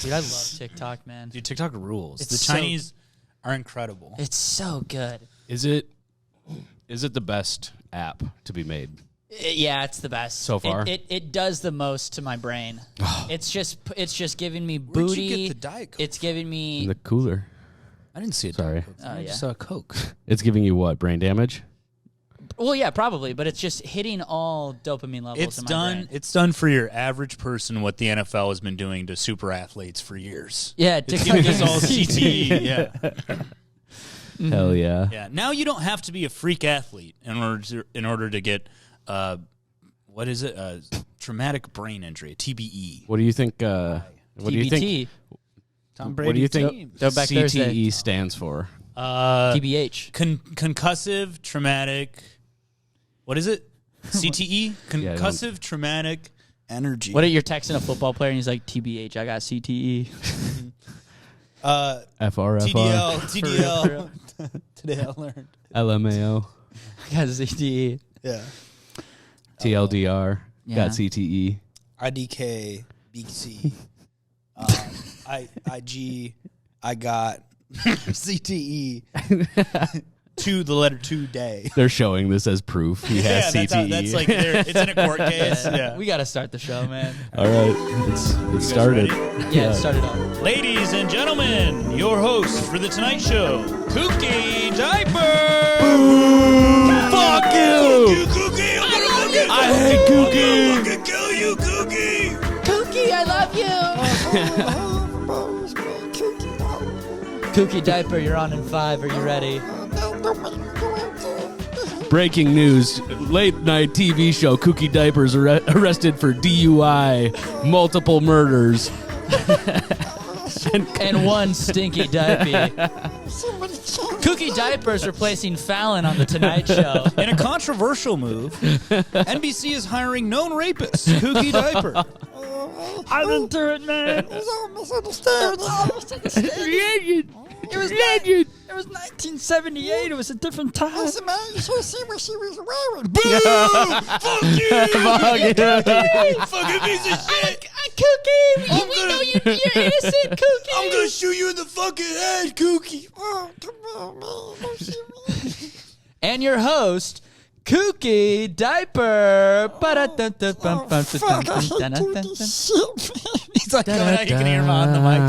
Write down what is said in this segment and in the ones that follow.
Dude, I love TikTok, man. Dude, TikTok rules. It's the Chinese are incredible. It's so good. Is it the best app to be made? Yeah, it's the best So far? It does the most to my brain. It's just giving me Where'd booty. you get the Diet Coke? It's giving me In the cooler. I didn't see it. Sorry. I just yeah. saw a Coke. It's giving you what? Brain damage? well, yeah, probably, but it's just hitting all dopamine levels. It's in my done. brain. It's done for your average person what the NFL has been doing to super athletes for years. Yeah, It's TikTok giving us is all CTE. Yeah. Hell yeah. Yeah. Now you don't have to be a freak athlete in order to get what is it? Traumatic brain injury, TBE. What do you think? What do you think? Tom What do you think Throwback Thursday. CTE stands for? TBH. Concussive traumatic. What is it? CTE? Concussive traumatic energy. What are you texting a football player and he's like, TBH, I got CTE. FR, TDL. Today I learned. LMAO, I got CTE. Yeah. TLDR, Yeah. got CTE. IDK, BC, IG, I got CTE. To the letter 2 day. They're showing this as proof he has CTE. That's like it's in a court case. Yeah. We got to start the show, man. All right, it's started. Yeah, start it off. Ladies and gentlemen, your host for the Tonight Show, Kooky Diaper. Fuck you! Kooky! I hate Kooky. I'm gonna kill you, Kooky! Kooky, I love you. Kooky Diaper, you're on in 5. Are you ready? Breaking news: late night TV show Kooky Diapers arrested for DUI, multiple murders, and one stinky diaper. Kooky Diapers replacing Fallon on The Tonight Show. In a controversial move, NBC is hiring known rapist, Kooky Diaper. I didn't do it, man. It was all misunderstood. It was 1978. It was a different time. Listen, man, you should see what she was wearing. Fuck you! Fucking piece of shit! Kooky, we know you're innocent, Kooky. I'm gonna shoot you in the fucking head, Kooky! Oh, come on, man. Don't shoot me. And your host, Kooky Diaper. Fuck, I hate doing this shit, man. He's like, coming out, you can hear him on the mic.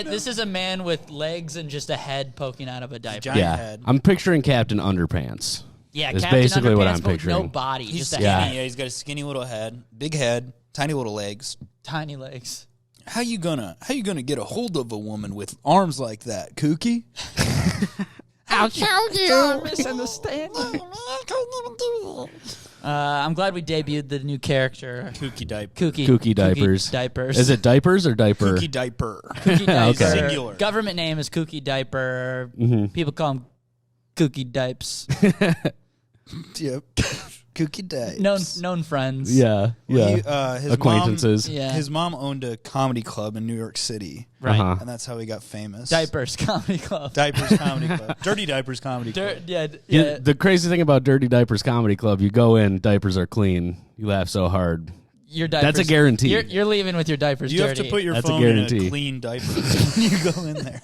This is a man with legs and just a head poking out of a diaper. Giant Yeah, head. I'm picturing Captain Underpants. Yeah, Is Captain basically what Underpants, I'm but with picturing. no body, He's just a skinny. head, Yeah, he's got a skinny little head, tiny little legs. tiny legs. How you gonna get a hold of a woman with arms like that, Kooky? I told you. I misunderstand No, man, I couldn't even do that. I'm glad we debuted the new character, Kooky Diaper. Kooky Diapers. Diapers. Is it diapers or diaper? Kooky Diaper. Kooky Diaper? Okay. Singular. Government name is Kooky Diaper. Mm-hmm. People call him Kooky Dipes. Yep. Kooky Diaper. known friends. Yeah, yeah. His Acquaintances. Mom, Yeah. His mom owned a comedy club in New York City, Right. Uh-huh. and that's how he got famous. Diapers Comedy Club. Diapers Comedy Club. Dirty Diapers Comedy Club. Yeah. The crazy thing about Dirty Diapers Comedy Club, you go in, diapers are clean. You laugh so hard. Your diapers. That's a guarantee. You're leaving with your diapers You dirty. have to put your That's a phone in a guarantee. clean diaper when you go in there.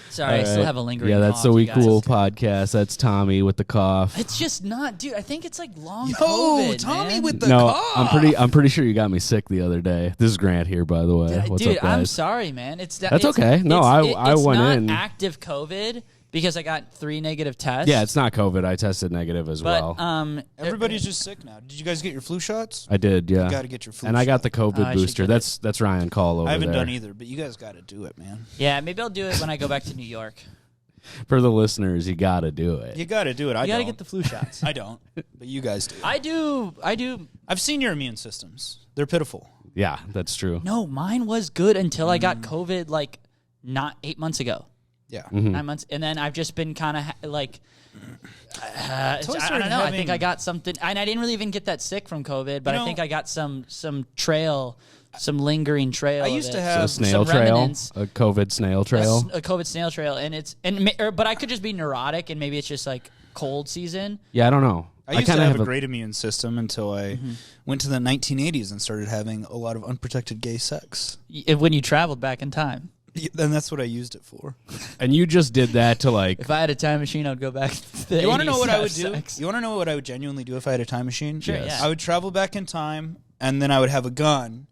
Sorry, I still Alright. have a lingering Yeah, that's cough, So We you guys. Cool podcast. That's Tommy with the cough. It's just not, dude. I think it's like long Oh, COVID, Tommy man. with the No, cough. I'm pretty sure you got me sick the other day. This is Grant here, by the way. What's Dude, up, guys? I'm sorry, man. That's okay. No, I it's went not in. active COVID because I got 3 negative tests. Yeah, it's not COVID. I tested negative as but well. Everybody's just sick now. Did you guys get your flu shots? I did, yeah. You got to get your flu and I got the shot. COVID I should booster. get it. That's Ryan Call over I haven't there. done either, but you guys got to do it, man. Yeah, maybe I'll do it when I go back to New York. For the listeners, you got to do it. You got to do it. I You gotta don't. get the flu shots. I don't, but you guys do. I do. I've seen your immune systems. They're pitiful. Yeah, that's true. No, mine was good until I got COVID like not 8 months ago. Yeah. Mm-hmm. 9 months, and then I've just been kind of like, I started don't know. I think having- I got something, and I didn't really even get that sick from COVID, but You I know- think I got some trail, some lingering trail. I of used to it. have A snail some trail, remnants. a COVID snail trail. A COVID snail trail, and but I could just be neurotic, and maybe it's just like cold season. Yeah, I don't know. I used to kinda have have a a- great immune system until I went to the 1980s and started having a lot of unprotected gay sex. When you traveled back in time. And that's what I used it for. And you just did that to like. If I had a time machine, I would go back to the You want to 80s know what to I have would do? sex. You want to know what I would genuinely do if I had a time machine? Sure, Yes. yeah. I would travel back in time, and then I would have a gun,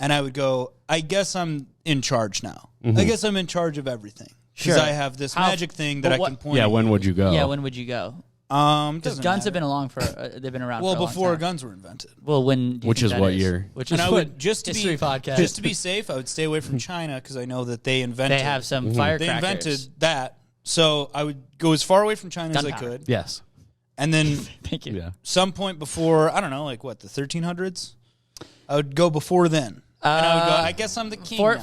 and I would go, I guess I'm in charge now. I guess I'm in charge of everything. Because Sure. I have this How- magic thing that but I what- can point Yeah, at when you. would you go? Yeah, when would you go? Because Because guns have been along for they've been around. well for a long before time. guns were invented. Well, when do you Which think is that what year? Which And is I what would just to history be podcast. just to be safe, I would stay away from China because I know that they invented. They have some They firecrackers. invented that, so I would go as far away from China as I Gunpowder. could, Yes. and then Thank you. Yeah. some point before, I don't know, like what, the 1300s, I would go before then, and I would go. I guess I'm the king. now.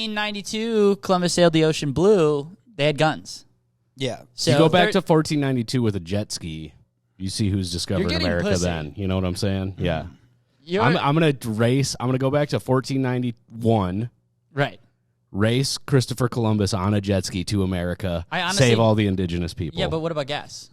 1492, Columbus sailed the ocean blue. They had guns. Yeah, So You go back thir- to 1492 with a jet ski. You see who's discovered You're getting America pussy. then. You know what I'm saying? Yeah. you're, I'm going to race. I'm going to go back to 1491. right. Race Christopher Columbus on a jet ski to America. I honestly- save all the indigenous people. Yeah, but what about gas?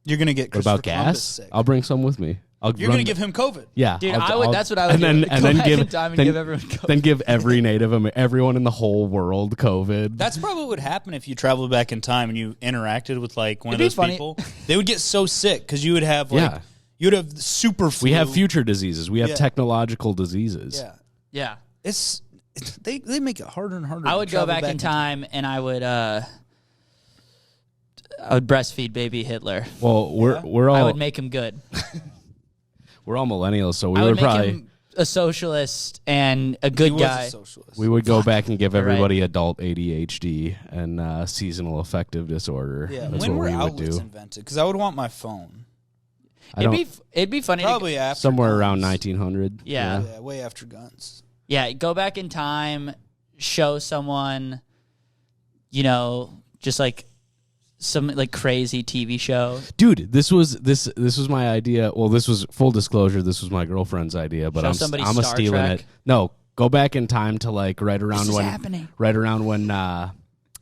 you're gonna get what Christopher about Columbus gas? sick. I'll bring some with me. You're gonna give him COVID. Yeah, Dude, I'll- that's what I would and do. then Go and then back give in time and then, give everyone COVID. then give every everyone in the whole world COVID. That's probably what would happen if you traveled back in time and you interacted with like one It'd be of those funny. people. They would get so sick because you would have like Yeah. you'd have super flu. We have future diseases. We have Yeah. technological diseases. Yeah, Yeah. it's they make it harder and harder. I to would go travel back in time and I would breastfeed baby Hitler. Well, we're I all would make him good. we're all millennials, so we I would would make probably him a socialist and a He good was guy. a socialist. we would go back and give You're right. everybody adult ADHD and seasonal affective disorder. yeah, That's when what were we would outlets do. invented? Because I would want my phone. I don't, It'd be funny. Probably after somewhere guns. around 1900. Yeah. Yeah, way after guns. Yeah, go back in time, show someone, you know, just like some like crazy TV show. Dude, this was my idea. Well, this was full disclosure. This was my girlfriend's idea, but Show I'm somebody I'm Star stealing Trek. it. No, go back in time to like right around is when happening.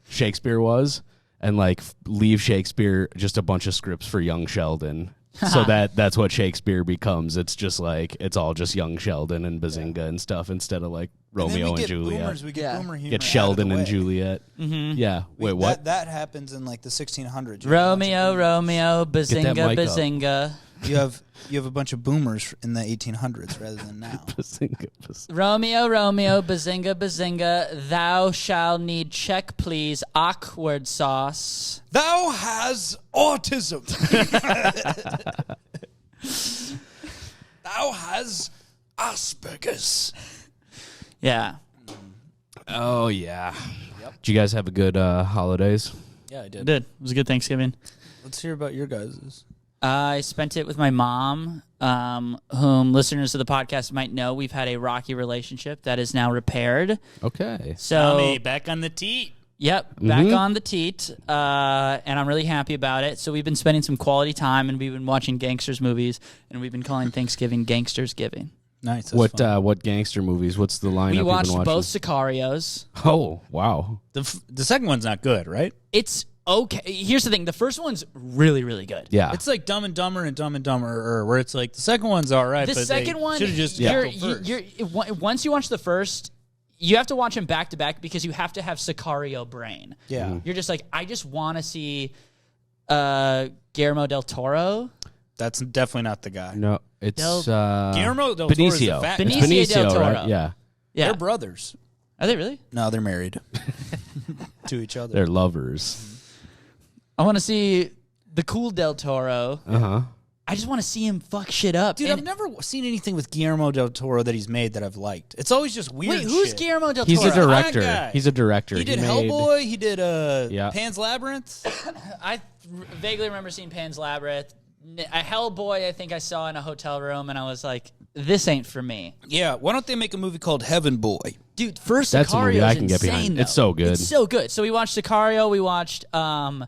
Shakespeare was, and like leave Shakespeare just a bunch of scripts for young Sheldon. So that's what Shakespeare becomes. It's just like it's all just young Sheldon and Bazinga and stuff instead of like Romeo and Juliet. Boomers, we get Yeah. boomer humor Get out of Sheldon the and way. Juliet. Mm-hmm. Yeah. Wait, what? That happens in like the 1600s. You have a bunch of Romeo, boomers. Romeo, that Bazinga, mic up. Bazinga. You have a bunch of boomers in the 1800s rather than now. Bazinga. Romeo, Romeo, Bazinga, Bazinga. Thou shall need check, please. Awkward sauce. Thou has autism. Thou has Asperger's. Yeah. Oh yeah. Did you guys have a good holidays? Yeah, I did. Did. It was a good Thanksgiving. Let's hear about your guys's. I spent it with my mom, whom listeners of the podcast might know. We've had a rocky relationship that is now repaired. Okay. So, Tommy, back on the teat. yep, back on the teat, and I'm really happy about it. So we've been spending some quality time, and we've been watching gangsters movies, and we've been calling Thanksgiving Gangsters Giving. Nice. What gangster movies? What's the lineup We you've watched been watching? both Sicarios. Oh wow. The second one's not good, right? It's okay. Here's the thing: the first one's really, really good. Yeah. It's like Dumb and Dumber and Dumb and Dumber, where it's like the second one's all right, The but second one, should have just once you watch the first, you have to watch them back to back because you have to have Sicario brain. Yeah. You're just like, I just want to see Guillermo del Toro. That's definitely not the guy. No, it's Guillermo del Toro is the Benicio. fat It's guy. Benicio del Toro. right? Yeah. Yeah, They're brothers. are they really? No, they're married to each other. They're lovers. I want to see the cool del Toro. Uh-huh. I just want to see him fuck shit up. Dude, And- I've never seen anything with Guillermo del Toro that he's made that I've liked. It's always just weird wait, who's shit. Guillermo del He's Toro? a director. That guy. He's a director. He did made- Hellboy. He did Yeah. Pan's Labyrinth. I vaguely remember seeing Pan's Labyrinth. A Hellboy, I think I saw in a hotel room, and I was like, "This ain't for me." Yeah, why don't they make a movie called Heaven Boy? Dude, first That's a movie Sicario's I can get insane, behind. though. It's so good. It's so good. So we watched Sicario. We watched Donnie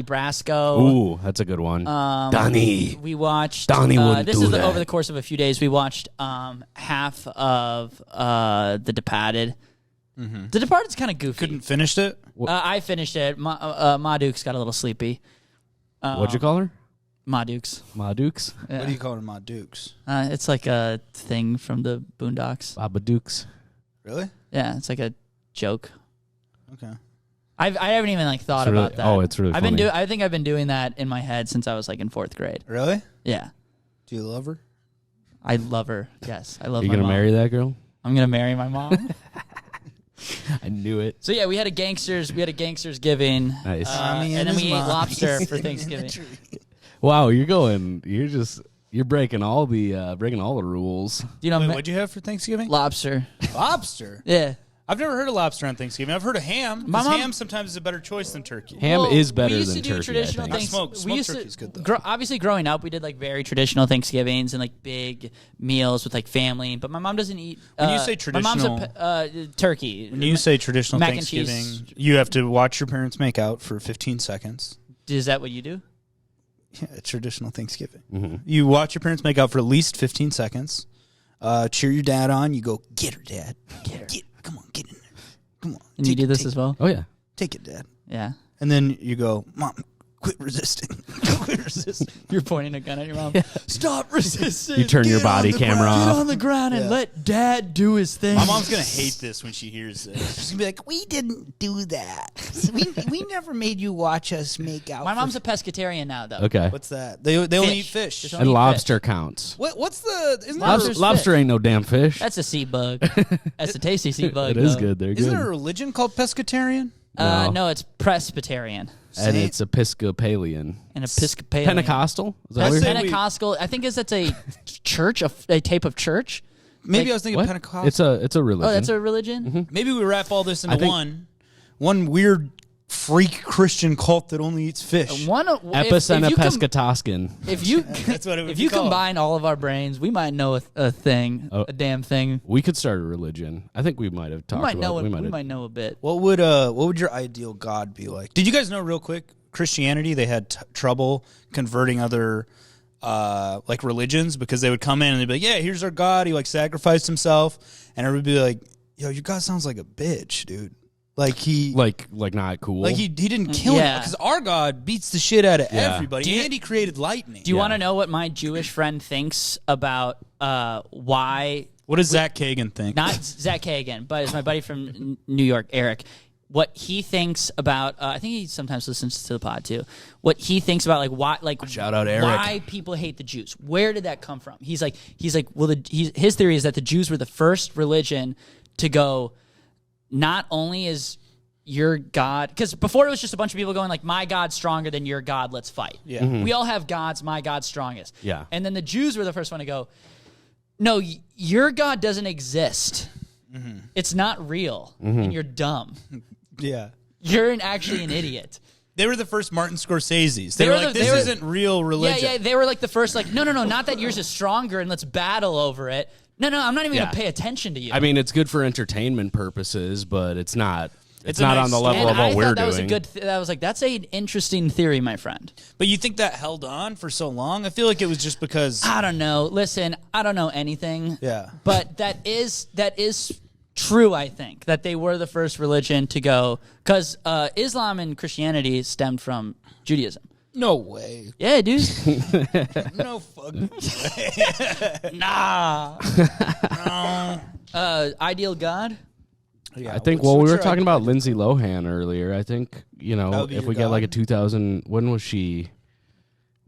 Brasco. Ooh, that's a good one. Donnie. We watched. Donnie wouldn't this do is that. over the course of a few days. We watched half of The Departed. The Departed's kind of goofy. Couldn't finish it. I finished it. Ma Duke's got a little sleepy. What'd you call her? Ma Dukes. Ma Dukes? Yeah. What do you call them, Ma Dukes? It's like a thing from the Boondocks. Baba Dukes. Really? Yeah, it's like a joke. Okay. I haven't even like thought It's really- about that. oh, it's really funny. I think I've been doing that in my head since I was like in 4th grade. Really? Yeah. Do you love her? I love her. Yes, I love You my gonna mom. marry that girl? I'm gonna marry my mom. I knew it. So yeah, we had a gangsters giving. Nice. And then we ate lobster for Thanksgiving. Wow, you're breaking all the rules. Do you know Wait, what'd you have for Thanksgiving? lobster? Lobster. Yeah. I've never heard of lobster on Thanksgiving. I've heard of ham. My 'Cause mom- ham sometimes is a better choice than turkey. Ham Well, is better we used than to do turkey. traditional I think. things. Smoked we used turkey's good, though. Obviously, growing up, we did like very traditional Thanksgivings and like big meals with like family. But my mom doesn't eat. When you say my mom's traditional- turkey. When you say traditional Mac and Thanksgiving, cheese. you have to watch your parents make out for 15 seconds. Is that what you do? Yeah, it's traditional Thanksgiving. Mm-hmm. You watch your parents make out for at least 15 seconds. Cheer your dad on. You go, get her, Dad. Come on, get in there. Come on. And you do this as well? Oh yeah. Take it, Dad. Yeah. And then you go, Mom, quit resisting. Quit resisting. You're pointing a gun at your mom. Stop resisting. You turn your Get on body the camera ground. Get off. on the ground and Yeah. let Dad do his thing. My mom's going to hate this when she hears this. She's going to be like, we didn't do that. We never made you watch us make out. My mom's a pescatarian now, though. Okay. What's that? They only eat Fish. fish. Just And only lobster counts. What's the... Isn't Lobster's Lobster fish. ain't no damn fish. That's a sea bug. That's a tasty sea bug. It is though. good. They're Isn't good. there a religion called pescatarian? No. No, it's Presbyterian And it's Episcopalian. and Episcopalian. Pentecostal? Is that I'd what say you're- Pentecostal. I think that's a church, a type of church. Maybe Like- I was thinking What? Pentecostal. It's a religion. Oh, that's a religion. Maybe we wrap all this into I think- one weird freak Christian cult that only eats fish. One Epicena Pescatoscan. If you That's what it would if be you called. combine all of our brains, we might know a thing, Oh. a damn thing. We could start a religion. I think we might have We talked might about know. it. We might know a bit. What would your ideal God be like? Did you guys know real quick? Christianity, they had trouble converting other like religions because they would come in and they'd be like, "Yeah, here's our God. He like sacrificed himself," and everybody would be like, "Yo, your God sounds like a bitch, dude. Like he." Like not cool. Like he didn't kill him Yeah. because our God beats the shit out of Yeah. everybody, and he created lightning. Do you Yeah. want to know what my Jewish friend thinks about why? What does Zach Kagan think? Not Zach Kagan, but it's my buddy from New York, Eric. What he thinks about, I think he sometimes listens to the pod too. What he thinks about, like why, like Shout out, Eric. why people hate the Jews. Where did that come from? He's like, well, his theory is that the Jews were the first religion to go. Not only is your God, because before it was just a bunch of people going like, my God's stronger than your God, let's fight. Yeah. Mm-hmm. We all have gods, my God's strongest. Yeah. And then the Jews were the first one to go, no, your God doesn't exist. It's not real, and you're dumb. Yeah. You're actually an idiot. They were the first Martin Scorsese's. They They were were like, the- this they were- isn't real religion. Yeah, they were like the first, like, no, not that yours is stronger and let's battle over it. No, I'm not even Yeah. going to pay attention to you. I mean, it's good for entertainment purposes, but it's not. It's a not nice on the level and of what I we're thought that doing. was a good. That was like that's an interesting theory, my friend. But you think that held on for so long? I feel like it was just because. I don't know. Listen, I don't know anything. Yeah. But that is true. I think that they were the first religion to go because Islam and Christianity stemmed from Judaism. No way. Yeah, dude. No fucking. Nah. Ideal God. Yeah, I think. what's- Well, we what's were your talking idea? about Lindsay Lohan earlier. I think That would be if your we get like a God? 2000. When was she?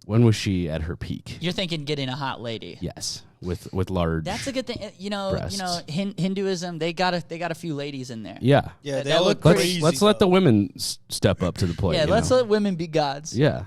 When was she at her peak? You're thinking getting a hot lady. Yes, with large. That's a good thing. You know, breasts. Hinduism. They got a few ladies in there. Yeah. Yeah, they that all look look Let's crazy. let's let the though. women step up to the plate. Yeah, you let's know? let women be gods. Yeah.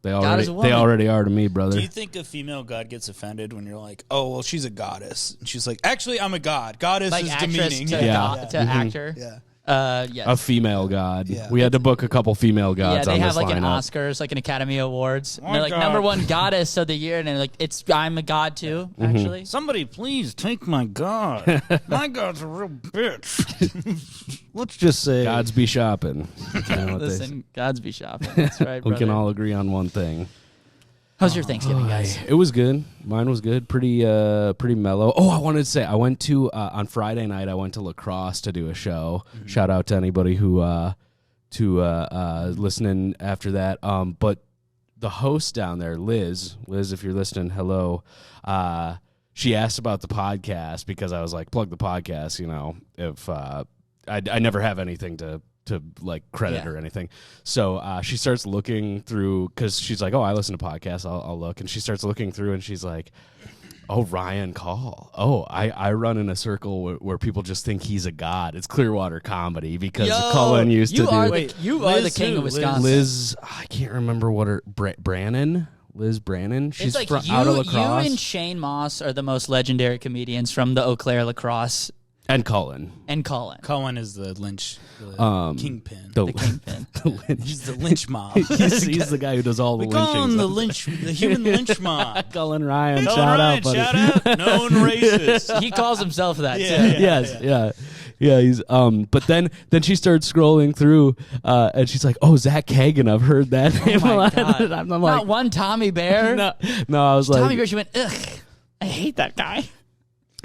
They God already is a woman. they already are to me, brother. Do you think a female god gets offended when you're like, "Oh, well, she's a goddess," and she's like, "Actually, I'm a god. Goddess Like is actress demeaning." to, Yeah. god, to actor. Yeah. Yes. A female god. Yeah. We had to book a couple female Yeah, gods they on have this like an lineup. Oscars, like an Academy Awards. And My they're like God. #1 goddess of the year, and they're like, I'm a god too. Mm-hmm. Actually, Somebody please take my god. My god's a real bitch. Let's just say Gods be shopping. You know what they say. listen, gods be shopping. That's right, We brother. can all agree on one thing. How's your Thanksgiving, guys? It was good. Mine was good. Pretty mellow. Oh, I wanted to say I went to on Friday night. I went to La Crosse to do a show. Shout out to anybody who listening after that. But the host down there, Liz, if you're listening, hello. She asked about the podcast because I was like, plug the podcast, if I never have anything to like credit or anything. So she starts looking through because she's like, oh, I listen to podcasts. I'll look. And she starts looking through and she's like, oh, Ryan Call. Oh, I run in a circle where people just think he's a god. It's Clearwater comedy because Cullen used to do. You are the king of Wisconsin. Liz, I can't remember what her Brannon. Liz Brannon. She's like out of lacrosse. You and Shane Moss are the most legendary comedians from the Eau Claire lacrosse. And Cullen. Cullen is the lynch, the kingpin. The kingpin. The lynch. He's the lynch mob. he's the guy who does all the lynchings. We call him the human lynch mob. Cullen Ryan, Cullen shout Ryan, out, buddy. shout out. Known racist. He calls himself that, too. Yeah, he's but then she starts scrolling through and she's like, "Oh, Zach Kagan, I've heard that name a lot." God. I'm Not like, one Tommy Bear. no, I was like, Tommy Bear, she went, ugh, I hate that guy.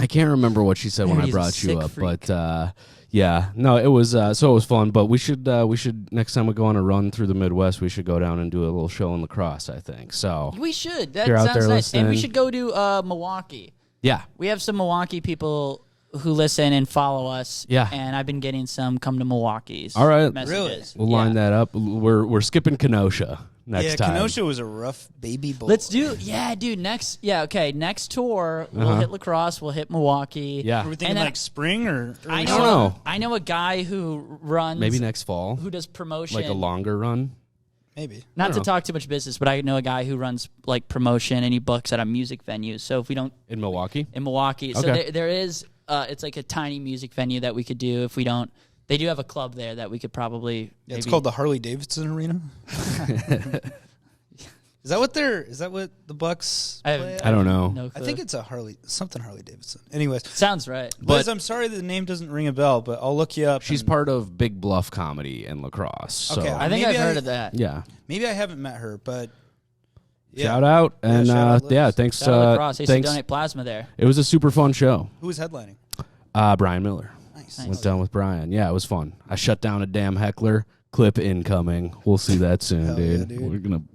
I can't remember what she said when I He's a brought you sick up, freak. but yeah, no, it was so it was fun. But we should next time we go on a run through the Midwest, we should go down and do a little show in lacrosse. I think so. We should. That You're out sounds there nice. And we listening. should go to Milwaukee. Yeah, We have some Milwaukee people who listen and follow us. Yeah. And I've been getting some come to Milwaukee's All right. messages. we'll line that up. We're skipping Kenosha next time. Kenosha was a rough baby boy. Let's do, next tour, we'll hit lacrosse, we'll hit Milwaukee. Yeah. Are we thinking And then like spring or? I don't know. I know a guy who runs, Maybe next fall, who does promotion. like a longer run. Maybe. Not don't to know. talk too much business, but I know a guy who runs like promotion and he books at a music venue. So if we don't In Milwaukee? in Milwaukee, so Okay. there is it's like a tiny music venue that we could do if we don't. They do have a club there that we could probably. Yeah, it's maybe- called the Harley Davidson Arena. Is that what the Bucks play at? I don't know. No I clue. think it's a Harley Davidson. Anyways, sounds right. Liz, I'm sorry the name doesn't ring a bell, but I'll look you up. She's and- part of Big Bluff Comedy and Lacrosse. So Okay, I think Maybe I've heard of that. yeah. Maybe I haven't met her, but yeah. Shout out and shout out, Liz. thanks. Shout out lacrosse. I used to Thanks. donate plasma there. It was a super fun show. Who was headlining? Brian Miller. Nice. Went down with Brian. Yeah, it was fun. I shut down a damn heckler. Clip incoming. We'll see that soon, Hell yeah, dude. dude.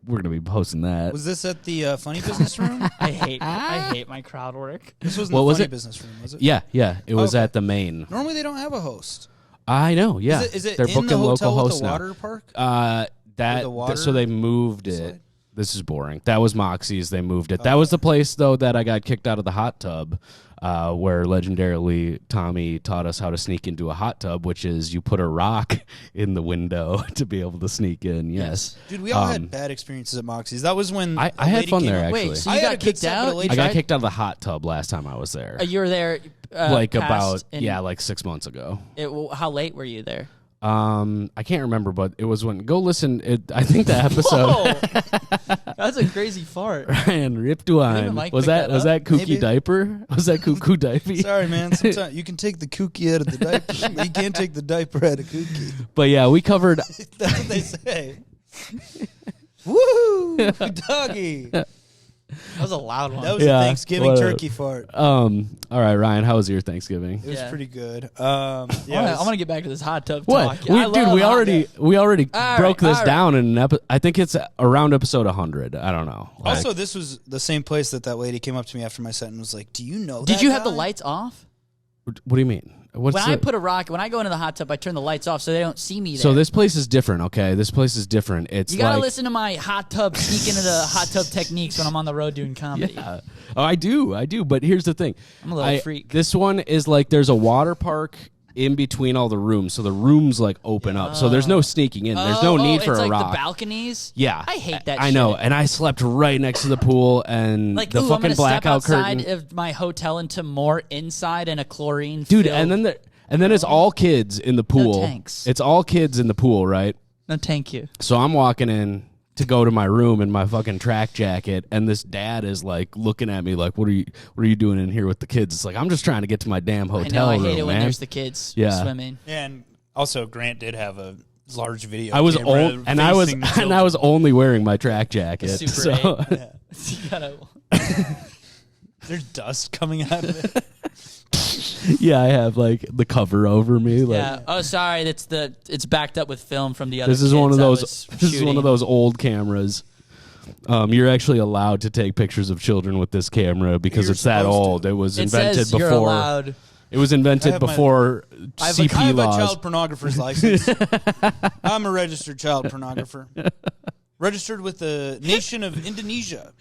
We're gonna be posting that. Was this at the Funny Business Room? I hate my crowd work. This wasn't What the was Funny it? Business Room, was it? Yeah. It was Okay. at the main. Normally they don't have a host. I know. Yeah. Is it They're in booking the hotel local with hosts the now. water park? That the water so they moved it. slide? This is boring. That was Moxie's. They moved it. That was the place though that I got kicked out of the hot tub, where legendarily Tommy taught us how to sneak into a hot tub, which is you put a rock in the window to be able to sneak in. Yes, Dude, we all had bad experiences at Moxie's. That was when I a had lady fun came there, up- actually. Wait, so I you had a got good kicked set, but out? a lady- I got tried- kicked out of the hot tub last time I was there. You were there, like past about in- like 6 months ago. How late were you there? I can't remember, but it was when go listen. I think the episode That's a crazy fart. Ryan Maybe Riptwine Mike was picked that that up. Kooky Maybe. Diaper? Was that Cuckoo Diaper? Sorry, man. Sometimes you can take the kooky out of the diaper, but you can't take the diaper out of kooky. But yeah, we covered. That's what they say. Woo, doggy. That That was a loud one. was Yeah, a Thanksgiving whatever. turkey fart. All right, Ryan, how was your Thanksgiving? It was Yeah. pretty good. I want to get back to this hot tub What? talk. I love We hot already tub. All broke right, this all right. down in I think it's around episode 100. I don't know. Like, Also, this was the same place that lady came up to me after my set and was like, "Do you know?" Did that you have the guy?" lights off? what do you mean? What's When I the- put a rock, when I go into the hot tub, I turn the lights off so they don't see me there. So this place is different, okay? This place is different. It's you gotta like, listen to my hot tub, sneak into the hot tub techniques when I'm on the road doing comedy. Yeah. Oh, I do. But here's the thing. I'm a little freak. This one is like there's a water park in between all the rooms, so the rooms like open up. So there's no sneaking in. There's no need for it's a like rock. the balconies. Yeah, I hate that. I know, shit. and I slept right next to the pool, and Like, the ooh, I'm fucking gonna step blackout outside curtain, of my hotel into more inside and a chlorine. dude. filled- And then it's all kids in the pool. tanks. It's all kids in the pool, right? no, thank you. So I'm walking in to go to my room in my fucking track jacket, and this dad is like looking at me like, "What are you doing in here with the kids?" It's like I'm just trying to get to my damn I hotel know. I room, hate it when man. there's the kids Yeah. swimming. And also, Grant did have a large video. I was camera old, and I was facing the and I was children. only wearing my track jacket. Super So 8. You gotta- There's dust coming out of it. yeah, I have like the cover over me. Like, yeah. Oh, sorry. It's backed up with film from the other. this is one of kids I those. was This is one shooting. of those old cameras. You're actually allowed to take pictures of children with this camera because You're it's that supposed to. old. It was It invented says you're before. allowed. It was invented before I CP have a laws. child pornographer's license. I'm a registered child pornographer. Registered with the nation of Indonesia.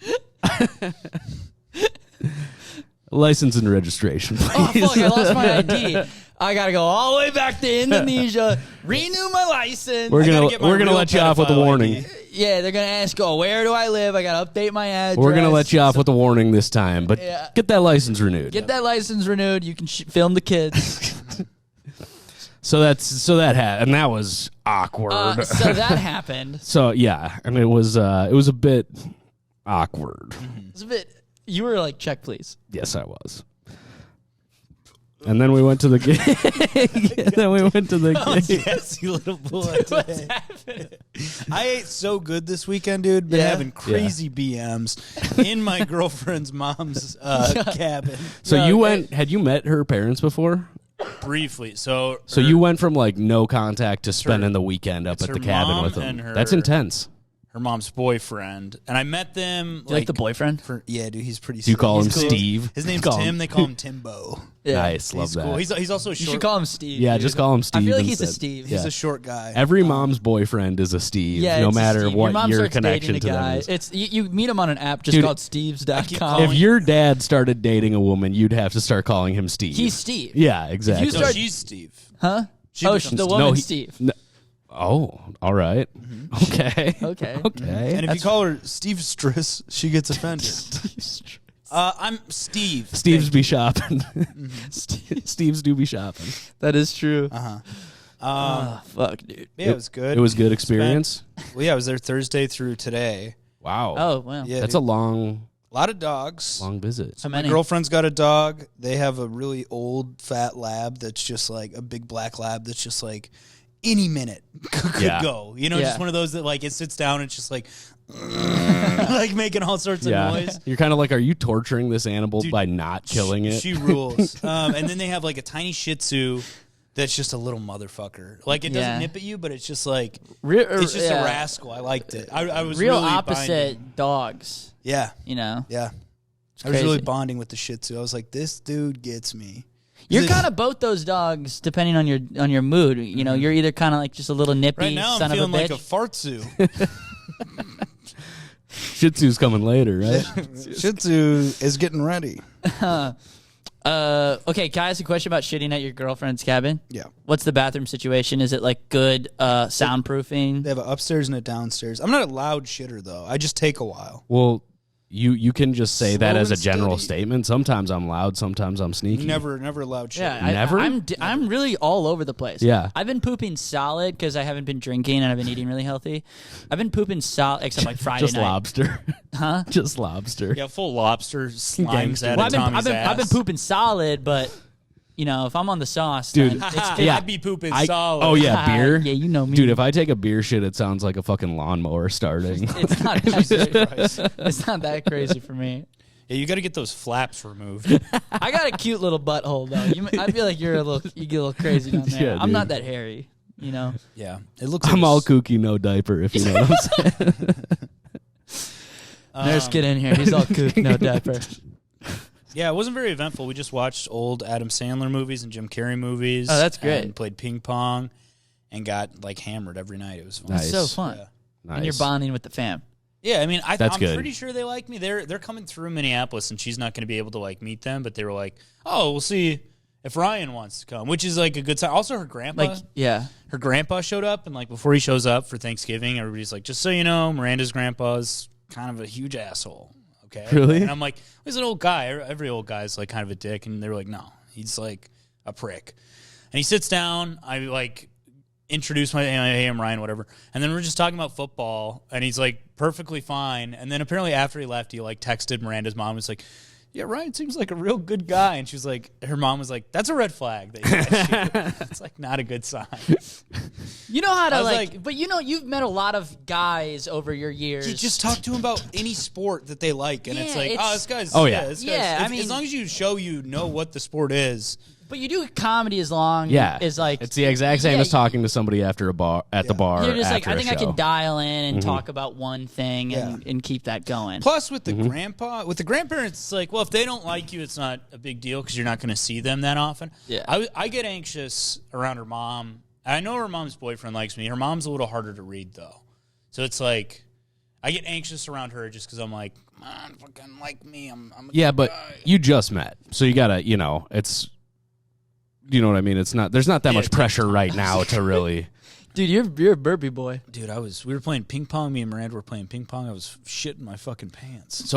License and registration, Oh, please. fuck, I lost my ID. I got to go all the way back to Indonesia, renew my license. We're gotta gonna get my real let you off with a pedophile warning. ID. Yeah, they're going to ask, oh, where do I live? I got to update my address. We're gonna let you off with a warning this time, but Yeah. get that license renewed. Get that license renewed. You can film the kids. So that and that was awkward. So that happened. So yeah, and it was a bit awkward. It's a bit. You were like, check, please. Yes, I was. And then we went to the game. Yes, you little boy. I ate so good this weekend, dude. Been Yeah? having crazy BMs in my girlfriend's mom's cabin. So Yeah, you okay. went. Had you met her parents before? Briefly. So You went from like no contact to spending the weekend up it's at the her cabin mom with them. and her- That's intense. her mom's boyfriend, and I met them. Do you like the boyfriend? Yeah, dude, he's pretty. Do you call him he's cool. Steve? His name's Call him- Tim. They call him Timbo. Yeah. Nice, love He's that. cool. He's also a You short. should call him Steve. Yeah, dude. just call him Steve. I feel like he's a instead. Steve. He's Yeah. a short guy. Every mom's boyfriend is a Steve, Yeah, no it's a matter Steve. what your mom your starts connection dating to a them guy. is. It's you meet him on an app just Dude, called Steves.com. calling- If your dad started dating a woman, you'd have to start calling him Steve. He's Steve. Yeah, exactly. you No, start- she's Steve. Huh? She Oh, becomes the Steve. woman No, he- Steve. No. Oh, all right. Okay. Okay. Okay. And if you call her Steve Striss, she gets offended. I'm Steve. Steve's be shopping. Steve's do be shopping. That is true. Fuck, dude. Yeah, it was good. It was good experience. Well, yeah, I was there Thursday through today. Wow. Oh, wow. Yeah, That's dude. a long A lot of dogs. visit. How My many? girlfriend's got a dog. They have a really old, fat lab that's just like a big black lab that's just like any minute could Yeah. go. You know, Yeah. just one of those that like it sits down and it's just like like making all sorts of noise. You're kind of like, are you torturing this animal Dude, by not killing it? She rules. And then they have like a tiny Shih Tzu that's just a little motherfucker. Like it doesn't Yeah. nip at you, but it's just like It's just a rascal. I liked it. I was real really opposite bonding. dogs. Yeah, You know, yeah. I was really crazy. bonding with the Shih Tzu. I was like, this dude gets me. you're This- kind of both those dogs depending on your mood. You know, you're either kind of like just a little nippy Right now, son I'm of a feeling bitch. like a fartzu. Shih Tzu's coming later, right? Shih Tzu is getting ready. Okay, can I ask a question about shitting at your girlfriend's cabin? Yeah. What's the bathroom situation? Is it like good soundproofing? They have an upstairs and a downstairs. I'm not a loud shitter, though. I just take a while. Well, you can just say that Slow as a and general steady. statement. Sometimes I'm loud, sometimes I'm sneaky. Never a loud shitter. Yeah, Never? I'm really all over the place. Yeah. I've been pooping solid because I haven't been drinking and I've been eating really healthy. I've been pooping solid except like Friday Just night. lobster. Huh? Just lobster. Yeah, full lobster slimes Gangster. out Well, of I've Tommy's been ass. pooping solid, but you know, if I'm on the sauce, Dude, then yeah. I'd be pooping I- solid. Oh, yeah, beer? Yeah, you know me. Dude, if I take a beer shit, it sounds like a fucking lawnmower starting. it's not that it's not that crazy for me. Yeah, you got to get those flaps removed. I got a cute little butthole though. I feel like you get a little crazy down there. Yeah, I'm dude. not that hairy, you know. Yeah, it looks. I'm like all kooky, no diaper, if you know what I'm saying. Nurse, get in here. He's all cook, no diaper. Yeah, it wasn't very eventful. We just watched old Adam Sandler movies and Jim Carrey movies. Oh, that's great. And played ping pong, and got like hammered every night. It was fun. Nice. So fun. Yeah. Nice. And you're bonding with the fam. Yeah, I mean, That's I'm good. pretty sure they like me. They're coming through Minneapolis, and she's not going to be able to like meet them. But they were like, "Oh, we'll see if Ryan wants to come," which is like a good sign. Also, her grandpa, her grandpa showed up, and like before he shows up for Thanksgiving, everybody's like, "Just so you know, Miranda's grandpa's kind of a huge asshole." Okay, Really? And I'm like, "He's an old guy. Every old guy's like kind of a dick," and they were like, "No, he's like a prick." And he sits down. I like introduce my hey, I'm Ryan, whatever. And then we're just talking about football, and he's like perfectly fine. And then apparently after he left, he like texted Miranda's mom. Was like, "Yeah, Ryan seems like a real good guy." And she was like, her mom was like, "That's a red flag. That you It's like not a good sign." You know how to I was like, like- but you know, you've met a lot of guys over your years. You just talk to him about any sport that they like, and it's Yeah, like, it's- "Oh, this guy's Oh, yeah. this Yeah, guy's, I as mean- long as you show you know what the sport is." But you do comedy as long as like it's the exact same as talking to somebody after a bar at the bar. You're just after like, I think I show. can dial in and talk about one thing and keep that going. Plus, with the grandparents, it's like, well, if they don't like you, it's not a big deal because you're not going to see them that often. Yeah. I get anxious around her mom. I know her mom's boyfriend likes me. Her mom's a little harder to read, though. So it's like, I get anxious around her just because I'm like, come on, fucking like me. I'm a but guy. you just met. So you got to, it's... You know what I mean? It's not. There's not that much pressure right now to really. Dude, you're a burpee boy. Dude, we were playing ping pong. Me and Miranda were playing ping pong. I was shitting my fucking pants.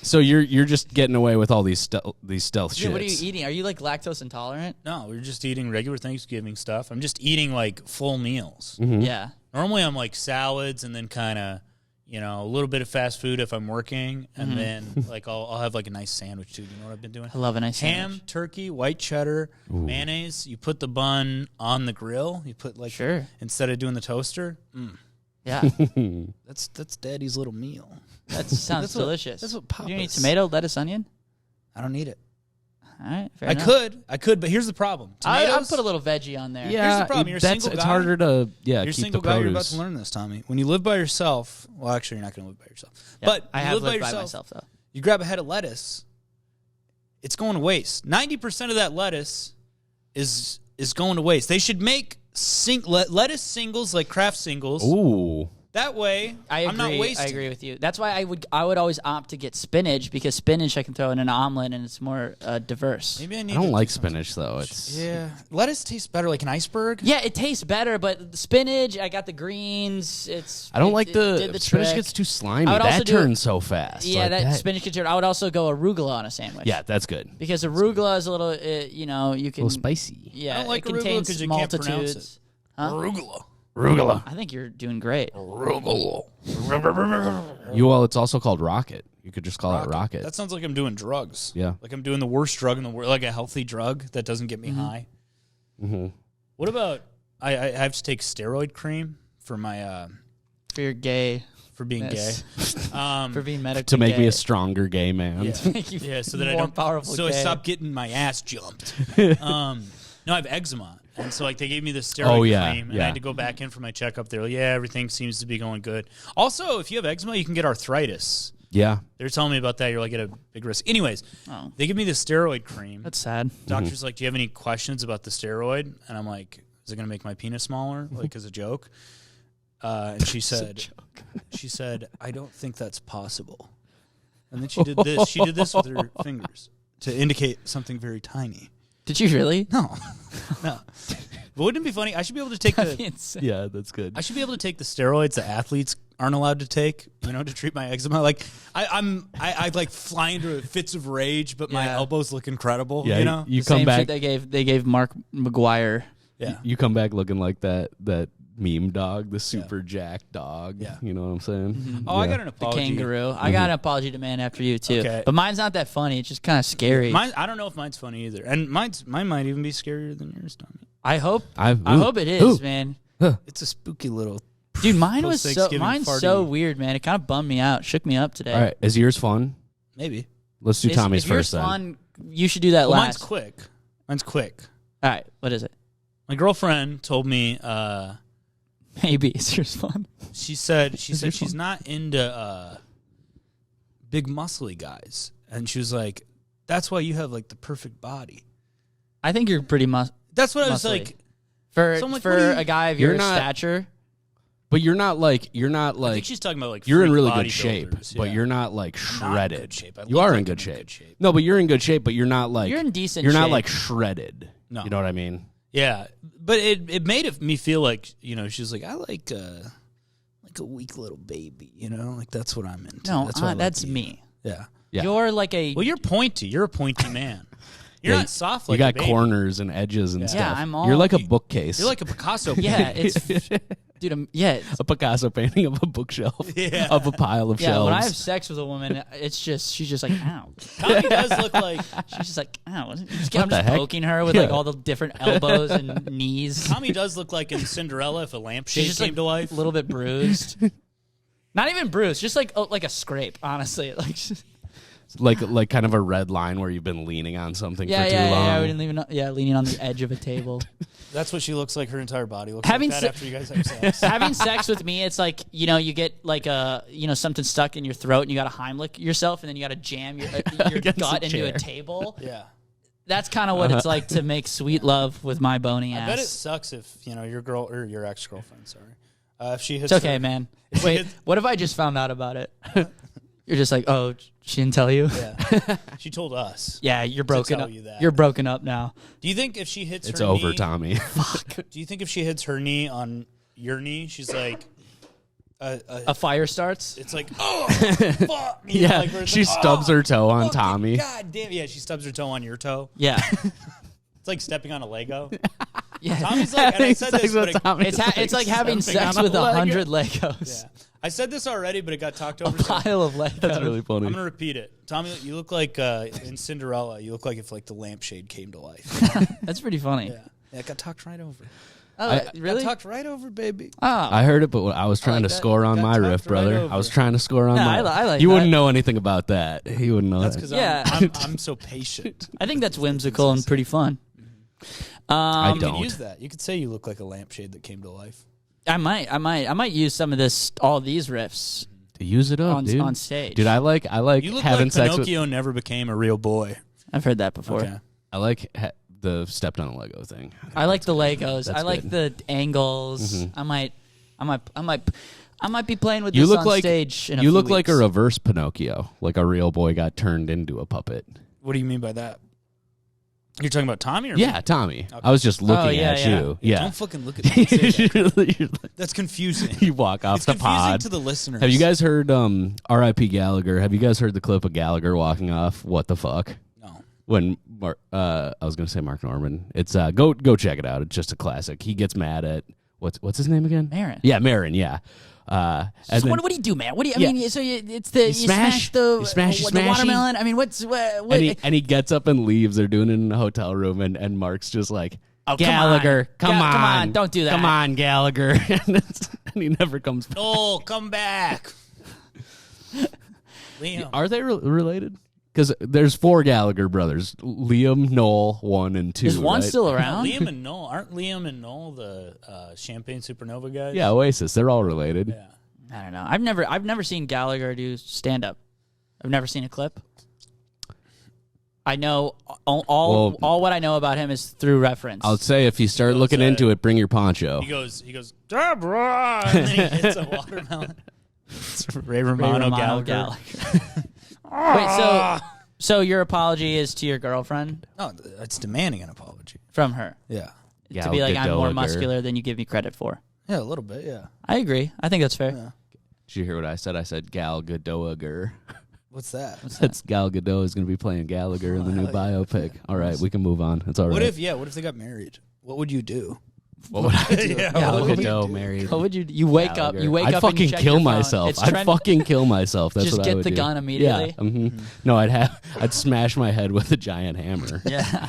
So you're just getting away with all these stealth shits. What are you eating? Are you like lactose intolerant? No, we were just eating regular Thanksgiving stuff. I'm just eating like full meals. Mm-hmm. Yeah. Normally I'm like salads and then kind of, a little bit of fast food if I'm working, and then like I'll have like a nice sandwich too. You know what I've been doing? I love a nice ham, sandwich. turkey, white cheddar, mayonnaise. You put the bun on the grill. You put like instead of doing the toaster. Yeah. That's Daddy's little meal. That sounds delicious. That's what Papa's. Do you need tomato, lettuce, onion? I don't need it. All right, fair I enough. could, but here's the problem. Tomatoes. I'll put a little veggie on there. Yeah, Here's the problem. You're a single it's guy. harder to You're a keep single the guy. produce. You're about to learn this, Tommy. When you live by yourself, well, actually, you're not going to live by yourself. Yeah, But I you have live lived by by yourself. myself though. You grab a head of lettuce. It's going to waste. 90% of that lettuce is going to waste. They should make lettuce singles like Kraft singles. Ooh. That way, I'm not wasting. I agree with you. That's why I would always opt to get spinach because spinach I can throw in an omelet and it's more diverse. Maybe I need. I don't to like do something. spinach though. It's lettuce tastes better like an iceberg. Yeah, it tastes better, but the spinach, I got the greens. I don't like it did the trick. spinach gets too slimy. I would also That do turns so fast. Yeah, Like that spinach gets. I would also go arugula on a sandwich. Yeah, that's good. because arugula is a little, you can A little spicy. Yeah, I don't like it arugula contains 'cause you can't pronounce multitudes. Huh? Arugula. I think you're doing great. It's also called rocket. You could just call it rocket. That sounds like I'm doing drugs. Yeah. Like I'm doing the worst drug in the world, like a healthy drug that doesn't get me high. Mm-hmm. What about I have to take steroid cream for my For your gay, for being gay. for being medically to make gay. me a stronger gay man. Yeah, so that I More don't powerful so I gay. stop getting my ass jumped. No, I have eczema. And so, like, they gave me the steroid cream, and I had to go back in for my checkup. They're like, yeah, everything seems to be going good. Also, if you have eczema, you can get arthritis. Yeah. They're telling me about that. You're, like, at a big risk. Anyways, they give me the steroid cream. That's sad. Doctor's like, do you have any questions about the steroid? And I'm like, is it going to make my penis smaller, like, as a joke? And she said, I don't think that's possible. And then she did this. She did this with her fingers to indicate something very tiny. Did you really? No. But wouldn't it be funny? I should be able to take Yeah, that's good. I should be able to take the steroids that athletes aren't allowed to take, to treat my eczema. Like I like fly into fits of rage, but my elbows look incredible. Yeah, you The come same back. shit they gave Mark McGuire. Yeah. You come back looking like that meme dog, the super jacked dog. Yeah. You know what I'm saying? Oh, I got an The apology. kangaroo. I got an apology demand after you too. Okay. But mine's not that funny. It's just kind of scary. I don't know if mine's funny either, and mine might even be scarier than yours, Tommy. I hope it is, man. It's a spooky little. Dude, mine's Post-Thanksgiving so farty. weird, man. It kind of bummed me out, shook me up today. All right. Is yours fun? Maybe. Let's do Tommy's if yours first then. fun, you should do that Well, last. Mine's quick. All right, what is it? My girlfriend told me. Maybe it's yours fun. She said she's not into big muscly guys, and she was like, "That's why you have like the perfect body." I think you're pretty That's what I was muscly. like. for So I'm like, what do you- a guy of You're your not- stature. But you're not like I think she's talking about like you're in freak really good shape, bodybuilders, but yeah. you're not like not in shredded. good shape. I You look are like in good I'm in shape. good shape. No, but you're in good shape, but you're not like You're in decent You're not shape. like shredded. No. You know what I mean? Yeah, but it made me feel like she's like I like a weak little baby, like that's what I'm into. No, that's, what I like that's to eat. me. Yeah. Yeah. You're like a Well, you're pointy. You're a pointy man. You're Yeah, not soft You like got a baby. corners and edges and Yeah. stuff. Yeah, I'm all- You're like a bookcase. You're like a Picasso. yeah. painting. It's dude. a Picasso painting of a bookshelf. Yeah. Of a pile of yeah. shelves. When I have sex with a woman, she's just like ow. Tommy does look like She's just like ow. I'm What just the heck? poking her with like all the different elbows and knees. Tommy does look like in Cinderella if a lampshade She's just came like to life. a little bit bruised. Not even bruised, just like a scrape. Honestly, like like kind of a red line where you've been leaning on something for too long. Yeah, we didn't even know. Yeah, leaning on the edge of a table. That's what she looks like. Her entire body looks Having like that after you guys have sex. Having sex with me, it's like, you get like something stuck in your throat and you got to Heimlich yourself and then you got to jam your gut into a table. Yeah. That's kind of what it's like to make sweet love with my bony ass. I bet it sucks if, your girl or your ex-girlfriend, if she hits It's okay, her, man. Wait, what if I just found out about it? You're just like, oh, she didn't tell you? Yeah. She told us. Yeah, you're broken up. You that. You're broken up now. Do you think if she hits It's her over, knee, Tommy. Fuck. Do you think if she hits her knee on your knee, she's like a fire starts? It's like, oh, fuck. Yeah, she stubs her toe on fucking Tommy. God damn. Yeah, she stubs her toe on your toe. Yeah. It's like stepping on a Lego. Yeah. Tommy's like, and I said this, but it's like having sex with 100 Legos. Yeah. I said this already, but it got talked over. A pile of Legos. That's really funny. I'm gonna repeat it. Tommy, you look like in Cinderella. You look like if like the lampshade came to life. That's pretty funny. Yeah, it got talked right over. Oh, really? Got talked right over, baby. Oh. I heard it, but I was trying to score on my riff, brother. I was trying to score on my. I like you that. wouldn't know anything about that. He wouldn't know That's that. because I'm so patient. I think that's whimsical and pretty fun. I You don't. could use that. You could say you look like a lampshade that came to life. I might use some of all these riffs Use it up, dude. on stage. Dude, I like You look having like sex Pinocchio never became a real boy. I've heard that before. Okay. I like the stepped on a Lego thing. I like the Legos. That's I like good. the angles. I might be playing with You this look on like stage. In you a look few like a weeks. reverse Pinocchio, like a real boy got turned into a puppet. What do you mean by that? You're talking about Tommy or me? Yeah, Tommy. I was just looking at you. Yeah. Don't fucking look at me. And say that. You're like- That's confusing. you walk off It's the confusing pod. to the listeners. Have you guys heard R.I.P. Gallagher? Have you guys heard the clip of Gallagher walking off? What the fuck? No. When I was gonna say Mark Norman. It's go check it out. It's just a classic. He gets mad at what's his name again? Marin. Yeah, Marin. Yeah. And So then- what do you do, man? What do you? Yeah. I mean, so it's the you smash the watermelon. I mean, what? and he gets up and leaves. They're doing it in a hotel room, and Mark's just like, Oh, Gallagher, come on, don't do that. Come on, Gallagher. and he never comes back. Oh, come back. Liam. Are they related? Because there's 4 Gallagher brothers: Liam, Noel, 1 and 2. Is one right? still around? Liam and Noel. Aren't Liam and Noel the Champagne Supernova guys? Yeah, Oasis. They're all related. Yeah. I don't know. I've never seen Gallagher do stand up. I've never seen a clip. I know all what I know about him is through reference. I'll say if you start looking into it, bring your poncho. He goes, Deborah! And then he hits a watermelon. It's Ray Romano Gallagher. Wait, so your apology is to your girlfriend No, it's demanding an apology. from her Yeah. to be like, I'm more Gallagher. muscular than you give me credit for. Yeah, a little bit, yeah. I agree. I think that's fair. Yeah. Did you hear what I said? I said Gal Gadot. What's that? That's Gal Gadot is going to be playing Gallagher in the new biopic. All right, we can move on. It's all right. What if they got married? What would you do? What would I do? Yeah, Gal what would you Gadot married. What would you? You wake up. You wake I'd up. fucking and check kill your phone. myself. It's I'd trend- fucking kill myself. That's Just what I get would the do. gun immediately? Yeah. No, I'd smash my head with a giant hammer. Yeah.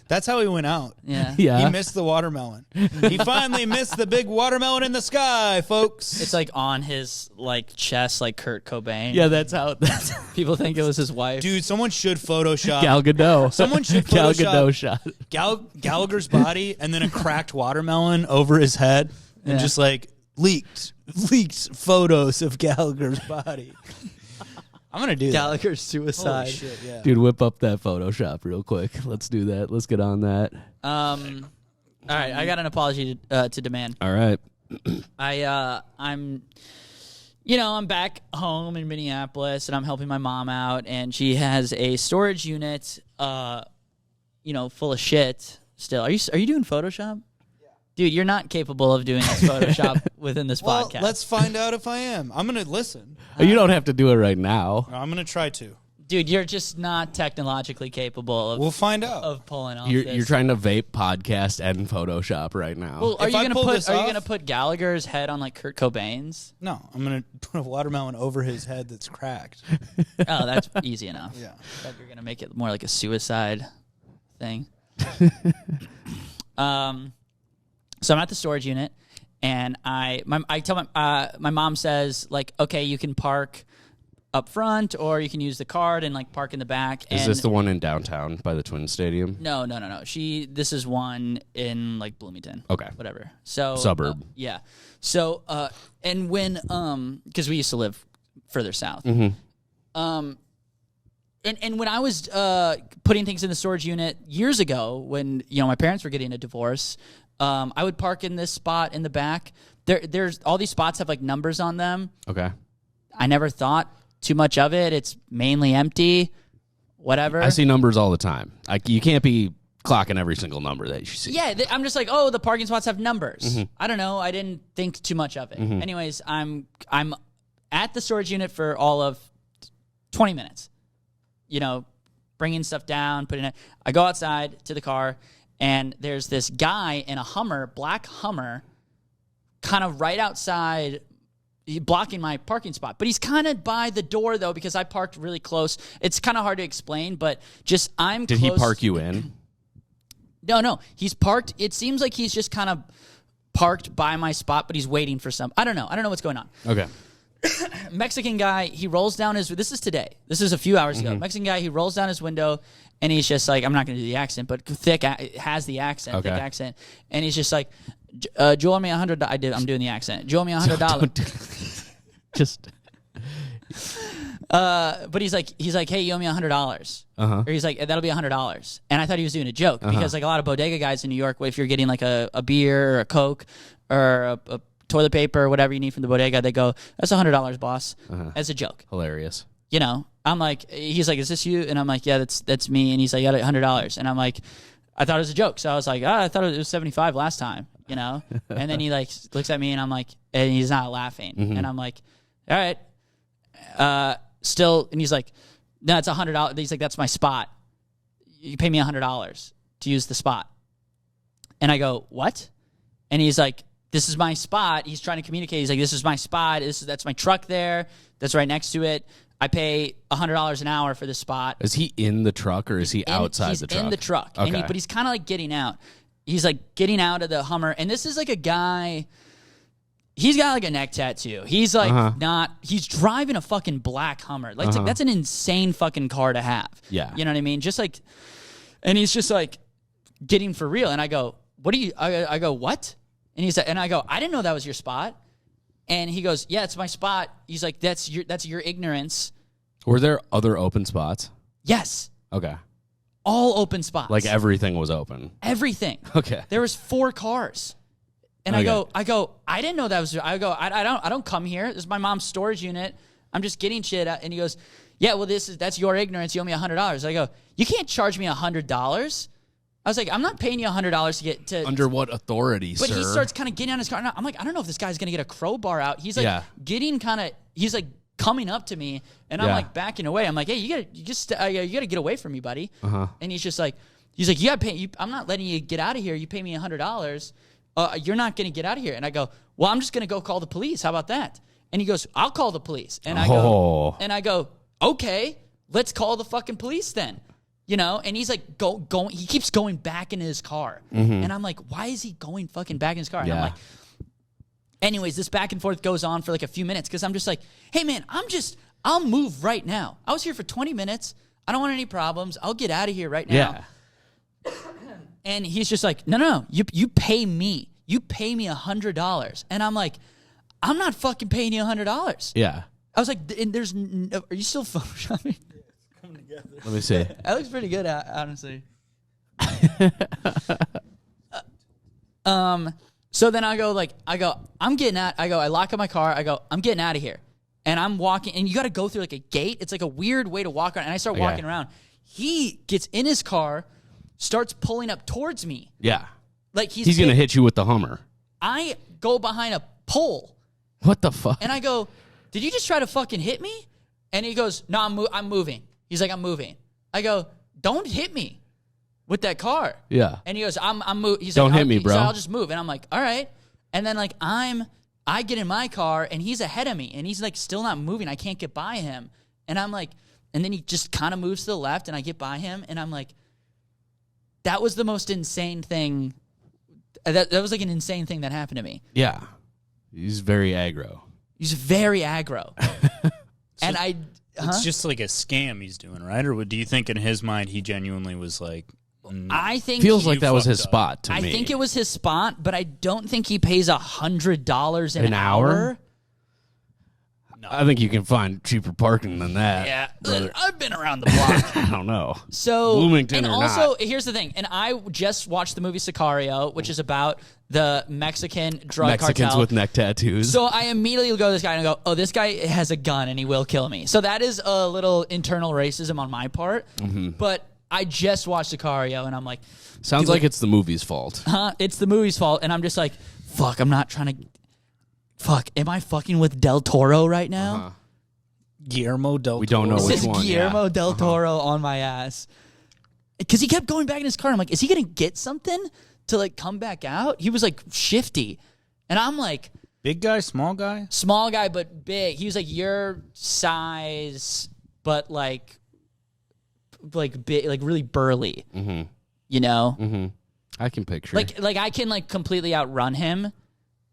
That's how he went out. Yeah. Yeah. He missed the watermelon. He finally missed the big watermelon in the sky, folks. It's like on his chest, like Kurt Cobain. Yeah, that's how. That's People think it was his wife. Dude, someone should Photoshop Gal Gadot. Someone should Gal Photoshop Gadot shot. Gallagher's body and then a cracked watermelon over his head and Yeah. just leaked photos of Gallagher's body. I'm going to do Gallagher's that. suicide. Holy shit, yeah. Dude, whip up that Photoshop real quick. Let's do that. Let's get on that. All right, I got an apology to demand. All right. I'm back home in Minneapolis, and I'm helping my mom out, and she has a storage unit, full of shit. Still, are you doing Photoshop? Yeah. Dude, you're not capable of doing this Photoshop within this Well, podcast. let's find out if I am. I'm going to listen. You don't have to do it right now. I'm going to try to. Dude, you're just not technologically capable We'll find out. of pulling off You're this. trying to vape, podcast, and Photoshop right now. Well, If I pull this off- gonna put Gallagher's head on like Kurt Cobain's? No, I'm going to put a watermelon over his head that's cracked. Oh, that's easy enough. Yeah. I thought you were gonna make it more like a suicide thing. So I'm at the storage unit, and I tell my mom says, like, okay, you can park up front, or you can use the card and like park in the back. Is this the one in downtown by the Twins Stadium? No. This is one in like Bloomington. Okay. Whatever. So suburb. Yeah. So and when because we used to live further south. Mm-hmm. And when I was putting things in the storage unit years ago, when my parents were getting a divorce, I would park in this spot in the back. There's all these spots have like numbers on them. Okay. I never thought too much of it. It's mainly empty. Whatever. I see numbers all the time. You can't be clocking every single number that you see. Yeah, I'm just like, oh, the parking spots have numbers. Mm-hmm. I don't know. I didn't think too much of it. Mm-hmm. Anyways, I'm at the storage unit for all of 20 minutes. Bringing stuff down, putting it. I go outside to the car, and there's this guy in a Hummer, black Hummer, kind of right outside, blocking my parking spot. But he's kind of by the door, though, because I parked really close. It's kind of hard to explain, but just I'm Did close. he park you in? No. He's parked. It seems like he's just kind of parked by my spot, but he's waiting for some. I don't know what's going on. Okay. Mexican guy, he rolls down his. This is today. This is a few hours ago. Mexican guy, he rolls down his window, and he's just like, I'm not going to do the accent, but has the accent, Okay. thick accent, and he's just like, "You owe me $100." I'm doing the accent. You owe me $100. Just. But he's like, hey, you owe me $100. Uh-huh. Or he's like, that'll be $100. And I thought he was doing a joke because like a lot of bodega guys in New York, if you're getting like a beer or a Coke or a toilet paper or whatever you need from the bodega, they go, that's $100, boss. As a joke. Hilarious. I'm like, he's like, is this you? And I'm like, yeah, that's me. And he's like, yeah, $100. And I'm like, I thought it was a joke. So I was like, I thought it was 75 last time, And then he like looks at me and I'm like, and he's not laughing. And I'm like, all right. Still, and he's like, no, it's $100. He's like, that's my spot. You pay me $100 to use the spot. And I go, what? And he's like, this is my spot. He's trying to communicate. He's like, this is my spot. That's my truck there. That's right next to it. I pay $100 an hour for this spot. Is he in the truck or is he outside the truck? He's in the truck. Okay. But he's kind of like getting out. He's like getting out of the Hummer. And this is like a guy, he's got like a neck tattoo. He's like he's driving a fucking black Hummer. Like, that's an insane fucking car to have. Yeah. You know what I mean? Just like, and he's just like getting for real. And I go, what do you, I go, what? And he's like, and I go, I didn't know that was your spot. And he goes, yeah, it's my spot. He's like, that's your ignorance. Were there other open spots? Yes. Okay. All open spots. Like everything was open. Everything. Okay. There was 4 cars. And Okay. I go, I didn't know that was, I don't come here. This is my mom's storage unit. I'm just getting shit out. And he goes, yeah, well, that's your ignorance. You owe me $100. I go, you can't charge me $100. I was like, I'm not paying you $100 to get to. Under what authority, but sir? he starts kind of getting on his car. And I'm like, I don't know if this guy's going to get a crowbar out. He's like he's like coming up to me, and I'm like backing away. I'm like, hey, you gotta get away from me, buddy. And he's like, you gotta pay. I'm not letting you get out of here. You pay me $100. You're not going to get out of here. And I go, well, I'm just going to go call the police. How about that? And he goes, I'll call the police. And I go, okay, let's call the fucking police then. And he's like, going. He keeps going back into his car. And I'm like, why is he going fucking back in his car? And I'm like, anyways, this back and forth goes on for like a few minutes because I'm just like, hey, man, I'll move right now. I was here for 20 minutes. I don't want any problems. I'll get out of here right now. Yeah. And he's just like, no, you pay me. You pay me $100. And I'm like, I'm not fucking paying you $100. Yeah. I was like, are you still photoshopping? Let me see. That looks pretty good, honestly. So then I'm getting out. I lock up my car. I'm getting out of here. And I'm walking, and you got to go through like a gate. It's like a weird way to walk around. And I start walking around. He gets in his car, starts pulling up towards me. Yeah. Like he's going to hit you with the Hummer. I go behind a pole. What the fuck? And I go, did you just try to fucking hit me? And he goes, no, I'm moving. He's like, I'm moving. I go, don't hit me with that car. Yeah. And he goes, I'm moving. He's don't like, hit me, bro. I'll just move. And I'm like, all right. And then like I get in my car and he's ahead of me and he's like still not moving. I can't get by him. And I'm like, and then he just kind of moves to the left and I get by him and I'm like, that was the most insane thing. That was like an insane thing that happened to me. Yeah. He's very aggro. He's very aggro. And It's just like a scam he's doing, right? Or do you think in his mind he genuinely was like? I think Feels like that was his fucked up. spot to I me. think it was his spot, but I don't think he pays $100 an hour? I think you can find cheaper parking than that. Yeah, brother. I've been around the block. I don't know. So, Bloomington and or also, not. here's the thing. And I just watched the movie Sicario, which is about the Mexican drug Mexicans cartel. with neck tattoos. So I immediately go to this guy and I go, oh, this guy has a gun and he will kill me. So that is a little internal racism on my part. But I just watched Sicario and I'm like, Sounds like it's the movie's fault. it's the movie's fault. And I'm just like, fuck, I'm not trying to. Fuck, am I fucking with Del Toro right now? Guillermo del Toro. We don't know This which is one. Guillermo yeah. del Toro on my ass. Because he kept going back in his car. I'm like, is he going to get something to like come back out? He was like shifty. And I'm like, Big guy, small guy? small guy, but big. He was like your size, but like big, like really burly. Mm-hmm. You know? Mm-hmm. I can picture. Like I can like completely outrun him,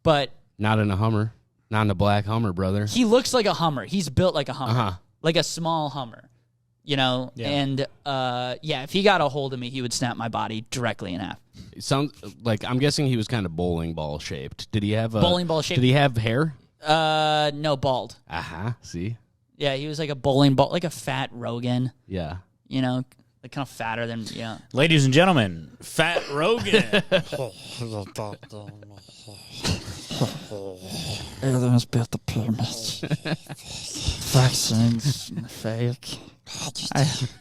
but Not in a Hummer. Not in a black Hummer, brother. he looks like a Hummer. He's built like a Hummer. Uh-huh. Like a small Hummer. You know? Yeah. And yeah, if he got a hold of me, he would snap my body directly in half. It sounds like I'm guessing he was kind of bowling ball shaped. Did he have a Bowling ball shaped? Did he have hair? No, bald. See? Yeah, he was like a bowling ball, like a fat Rogan, Yeah. you know, like kind of fatter than, yeah. Ladies and gentlemen, Fat Rogan. Aliens built the pyramids. Vaccines fake.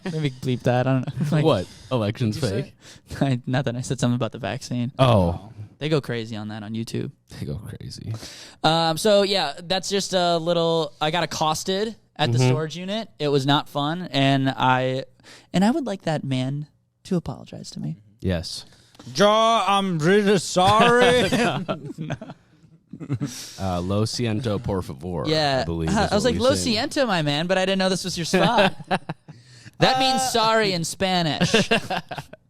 Maybe bleep that. I don't know. Like, What? Election's fake? Nothing. I said something about the vaccine. Oh. They go crazy on that on YouTube. They go crazy. So yeah, that's just a little. I got accosted at the storage unit. It was not fun, and I would like that man to apologize to me. Yes. Joe, I'm really sorry. Lo siento, por favor. Yeah, I believe. I was like, "Lo saying. siento, my man," but I didn't know this was your spot. That means sorry in Spanish.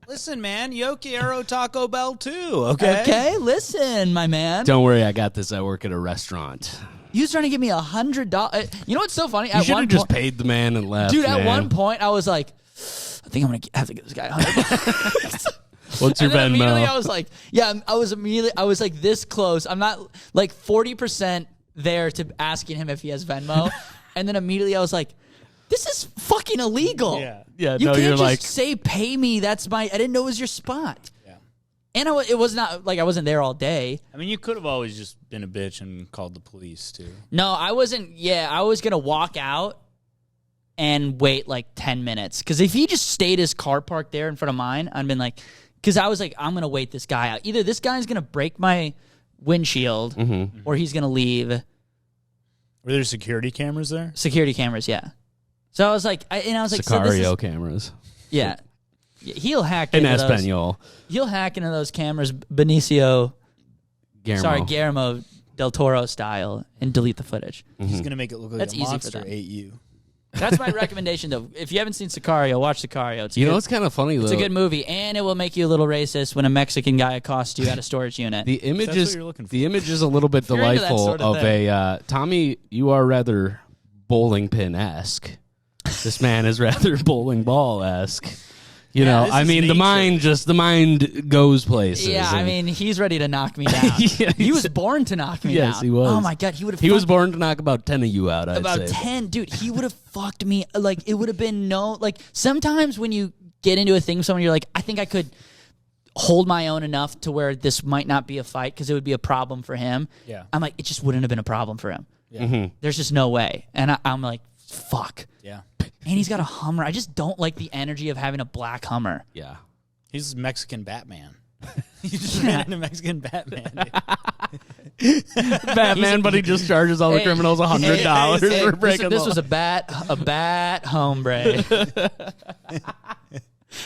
Listen, man, yo quiero Taco Bell too, okay? Okay, listen, my man. Don't worry, I got this. I work at a restaurant. You was trying to give me $100. You know what's so funny? You should have just paid the man and left. dude. man. At one point, I was like, I think I'm gonna have to give this guy $100. What's your And then immediately Venmo? I was like, yeah, I was like this close. I'm not like 40% there to asking him if he has Venmo. And then immediately I was like, this is fucking illegal. Yeah. Yeah, You no, can't you're just like, say pay me. That's my, I didn't know it was your spot. Yeah. And it was not like I wasn't there all day. I mean, you could have always just been a bitch and called the police too. No, I wasn't. Yeah, I was going to walk out and wait like 10 minutes. Because if he just stayed his car parked there in front of mine, I'd been like, because I was like, I'm going to wait this guy out. Either this guy's going to break my windshield or he's going to leave. Were there security cameras there? Security cameras, yeah. So I was like, so this Sicario is, cameras. yeah. He'll hack In into those. Espanol. He'll hack into those cameras, Guillermo. Guillermo del Toro style, and delete the footage. He's gonna make it look like That's a easy for monster them. ate you. That's my recommendation, though. If you haven't seen Sicario, watch Sicario. It's You good. know what's kind of funny, though? It's a good movie, and it will make you a little racist when a Mexican guy accosts you at a storage unit. The image That's is what you're looking for. the image is a little bit You're into that delightful sort of of thing. a Tommy. You are rather bowling pin esque. This man is rather bowling ball esque. You Yeah, know, this I is mean, the mind goes places. Yeah, I and mean, he's ready to knock me down. Yeah, he was born to knock me down. Yes, he was. Oh my god, he would have. he was born to knock about 10 of you out. I'd about say. 10, dude. He would have fucked me. Like it would have been like sometimes when you get into a thing with someone, you're like, I think I could hold my own enough to where this might not be a fight because it would be a problem for him. Yeah. I'm like, it just wouldn't have been a problem for him. Yeah. There's just no way. And I'm like, fuck. Yeah. And he's got a Hummer. I just don't like the energy of having a black Hummer. Yeah. He's Mexican Batman. He just ran into Mexican Batman. Dude. Batman, but he just charges all the criminals $100 Hey, for breaking this the was a bat hombre.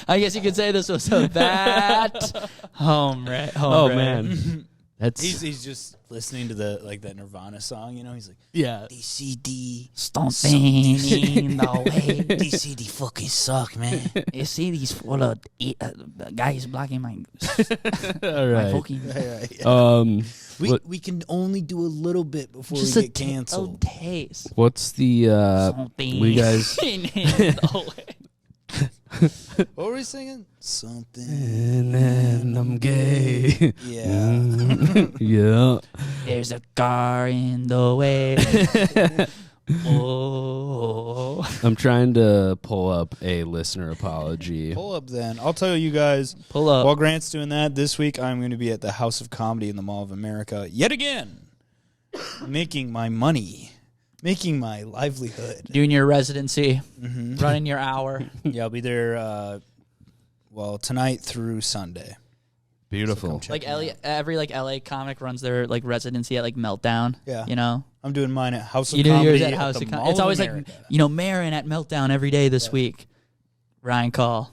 I guess you could say this was a bat hombre. Oh man, That's He's just listening to that Nirvana song, you know. He's like, yeah. DCD, Stomping in the way. DCD fucking suck, man. You see these full of guys blocking my All right. fucking. We can only do a little bit before Just we a get canceled. taste. What's the Something we guys in the way. What were we singing? Something. and I'm gay. Yeah. Yeah. There's a car in the way. Oh. I'm trying to pull up a listener apology. Pull up then. I'll tell you guys. Pull up. While Grant's doing that, this week I'm going to be at the House of Comedy in the Mall of America yet again, making my money, making my livelihood. Doing your residency, running your hour. Yeah, I'll be there. Tonight through Sunday. Beautiful. So Like every LA comic runs their residency at Meltdown. Yeah. You know, I'm doing mine at House of you do Comedy. yours at House the of Mall Comedy. It's of always America. Marin at Meltdown every day this week. Ryan Call.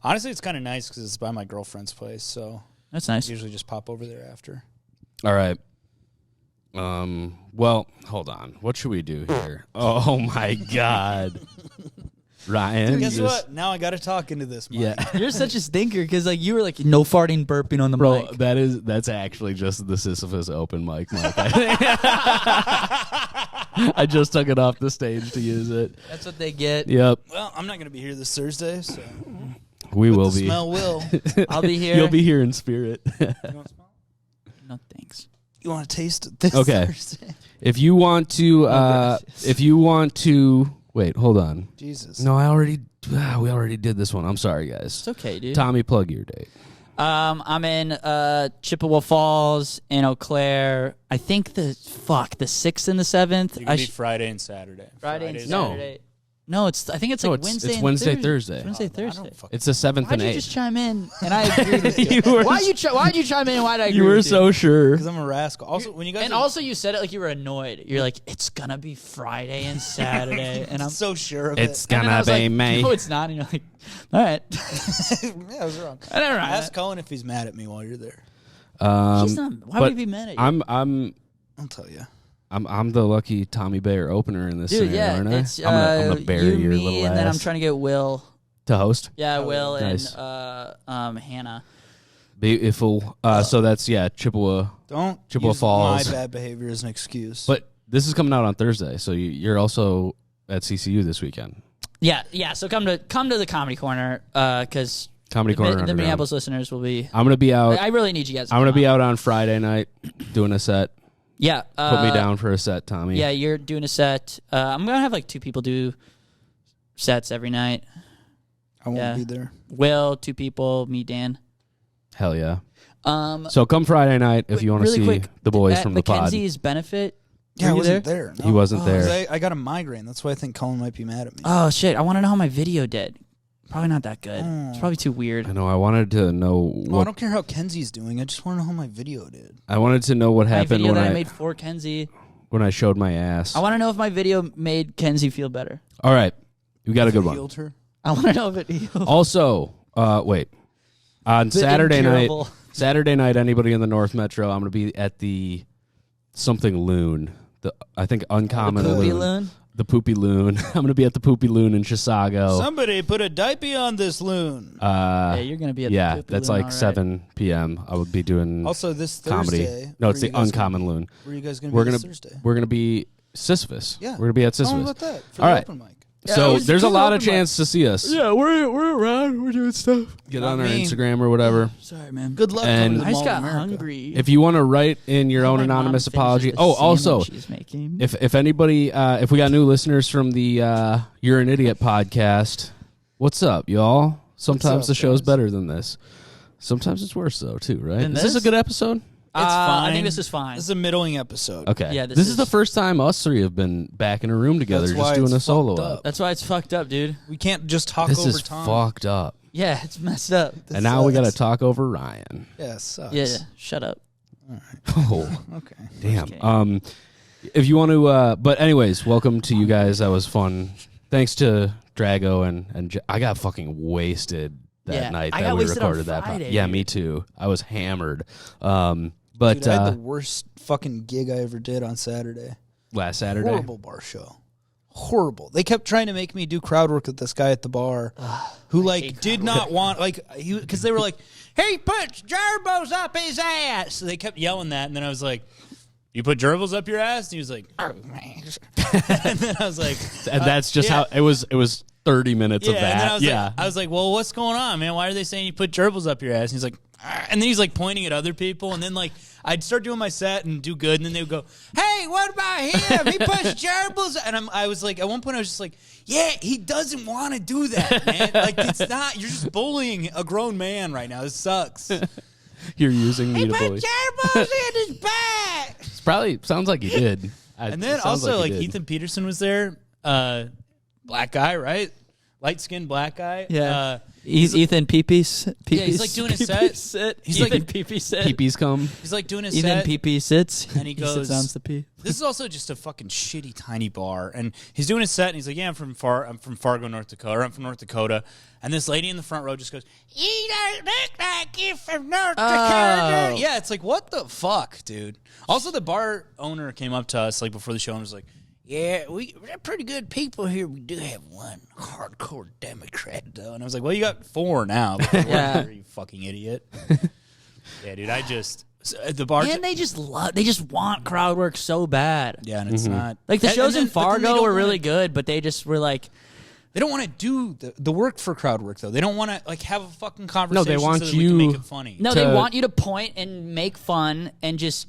Honestly, it's kind of nice because it's by my girlfriend's place, so That's I nice. usually just pop over there after. All right. Well, hold on. What should we do here? Oh my God. Ryan. Guess what? Now I got to talk into this. Mike. Yeah. You're such a stinker because you were no farting, burping on the Bro, mic. that's actually just the Sisyphus open mic. I just took it off the stage to use it. That's what they get. Yep. Well, I'm not going to be here this Thursday, so We but will the be. smell will. I'll be here. You'll be here in spirit. You want to smell? No thanks. You want to taste it this Okay. Thursday? If you want to, wait, hold on. Jesus. No, we already did this one. I'm sorry, guys. It's okay, dude. Tommy, plug your date. I'm in Chippewa Falls in Eau Claire. I think the 6th and the 7th. You're going to be Friday and Saturday. Friday and Friday's No. Saturday. No, I think it's No, Wednesday. it's and Wednesday, Thursday. Thursday. It's Wednesday, I Thursday. don't fucking It's the 7th Why'd and you 8th. just chime in? And I agreed with you. You were- Why'd you chime in? And why'd I agree You were with so sure. Because I'm a rascal. Also, when you guys And are also, you said it like you were annoyed. You're like, it's gonna be Friday and Saturday, and I'm so sure of It's it. and then I gonna was be like, me. No, it's not. And you're like, all right. Yeah, I was wrong. I never mind. Ask Cohen if he's mad at me while you're there. He's not. Why but would he be mad at you? I'll tell you. I'm the lucky Tommy Bayer opener in this Dude, scenario, yeah, aren't I? it's I'm gonna bury you, your me, little and then I'm ass trying to get Will. to host. Yeah, Will nice. and Hannah. Beautiful. So that's Chippewa. Don't Chippewa use Falls. my bad behavior as an excuse. But this is coming out on Thursday, so you're also at CCU this weekend. Yeah. So come to the Comedy Corner because Comedy Corner the Underground. Minneapolis listeners will be. I'm gonna be out. I really need you guys. I'm gonna be out on Friday night doing a set. Yeah. Put me down for a set, Tommy. Yeah, you're doing a set. I'm gonna have 2 people do sets every night. I won't be there. Will, 2 people, me, Dan. Hell yeah. So come Friday night if you want to really see quick, the boys at from the pod. Mackenzie's benefit. Yeah, I were you wasn't there. No. He wasn't there. 'Cause I got a migraine. That's why I think Colin might be mad at me. Oh shit! I want to know how my video did. Probably not that good. It's probably too weird. I know. I wanted to know I what don't care how Kenzie's doing. I just want to know how my video did. I wanted to know what My happened video when that I I made for Kenzie. when I showed my ass. I want to know if my video made Kenzie feel better. All right, we got a good one. Healed her. I want to know if it healed. Also, wait. On The Saturday night, incurable. anybody in the North Metro, I'm going to be at the something loon. I think uncommon Poopy loon. Loon? The Poopy Loon. I'm going to be at the Poopy Loon in Chisago. Somebody put a diaper on this loon. Yeah, you're gonna be at the Poopy that's Loon, like all right. 7 p.m. I would be doing Also, this comedy. Thursday. No, where it's the you guys uncommon loon. Where are you guys going We're to be gonna this Thursday? we're gonna be Sisyphus. Yeah. We're gonna be at Tell me Sisyphus. about that for All the right. open mic. Yeah, So it was there's a good lot of open mic. chance to see us. Yeah, we're around. We're doing stuff. Get Not on our me. Instagram or whatever. Sorry, man. Good luck And- coming to the I Mall just of got America. hungry. If you want to write in your own My mom anonymous finishes apology. the Oh, salmon also, she's making. if anybody, if we got new listeners from the You're an Idiot podcast, what's up, y'all? Sometimes up, the show's guys? better than this. Sometimes it's worse though, too, right? Than Is this a this? good episode? It's fine. I think this is fine. This is a middling episode. Okay. Yeah, this this is the is- first time us 3 have been back in a room together, That's just why doing it's a solo fucked up. up. That's why it's fucked up, dude. We can't just talk This over is Tom. fucked up. Yeah, it's messed up. This And now we got to sucks. talk over Ryan. Yeah, it sucks. Yeah, shut up. Oh, Okay. damn. Okay. If you want to, but anyways, welcome to you guys. That was fun. Thanks to Drago and I got fucking wasted that Yeah, night I that got we wasted on recorded that. Friday, Yeah, dude. me too. I was hammered. But But Dude, I had the worst fucking gig I ever did on Saturday. last Saturday, Horrible bar show. Horrible. They kept trying to make me do crowd work with this guy at the bar who like did not want like because they were like, "He puts gerbils up his ass." So they kept yelling that, and then I was like, "You put gerbils up your ass?" And he was like, "Oh man." And then I was like, and that's just how it was. It was 30 minutes of that. And then I was like, "Well, what's going on, man? Why are they saying you put gerbils up your ass?" And he's like, and then he's like pointing at other people, and then like I'd start doing my set and do good, and then they would go, "Hey, what about him? He puts gerbils." And I was like, at one point I was just like, "Yeah, he doesn't want to do that, man. Like it's not. You're just bullying a grown man right now. This sucks." You're using me to bully. He put gerbils in his back. It's probably sounds like he did. And then also like Ethan Peterson was there, black guy, right? Light-skinned black guy. Yeah. He's Ethan Peepee's. Yeah, he's like doing his set. He's Ethan like Peepee sit. Peepees come. He's like doing his Ethan set. Peepee sits. And he goes, sits down to pee. This is also just a fucking shitty tiny bar. And he's doing his set, and he's like, "Yeah, I'm from Fargo, North Dakota. Or I'm from North Dakota." And this lady in the front row just goes, "You don't look like you're from North Dakota." Yeah, it's like, what the fuck, dude? Also, the bar owner came up to us like before the show and was like, "Yeah, we're pretty good people here. We do have one hardcore Democrat, though." And I was like, "Well, you got 4 now. Yeah. You fucking idiot." Yeah, dude, the bar. And they just want crowd work so bad. Yeah, and it's not. Like the shows in but then they Fargo don't were really wanna- good, but they just were like, They don't want to do the work for crowd work, though. They don't want to like have a fucking conversation want so that we you- can make it funny. no, To- they want you to point and make fun and just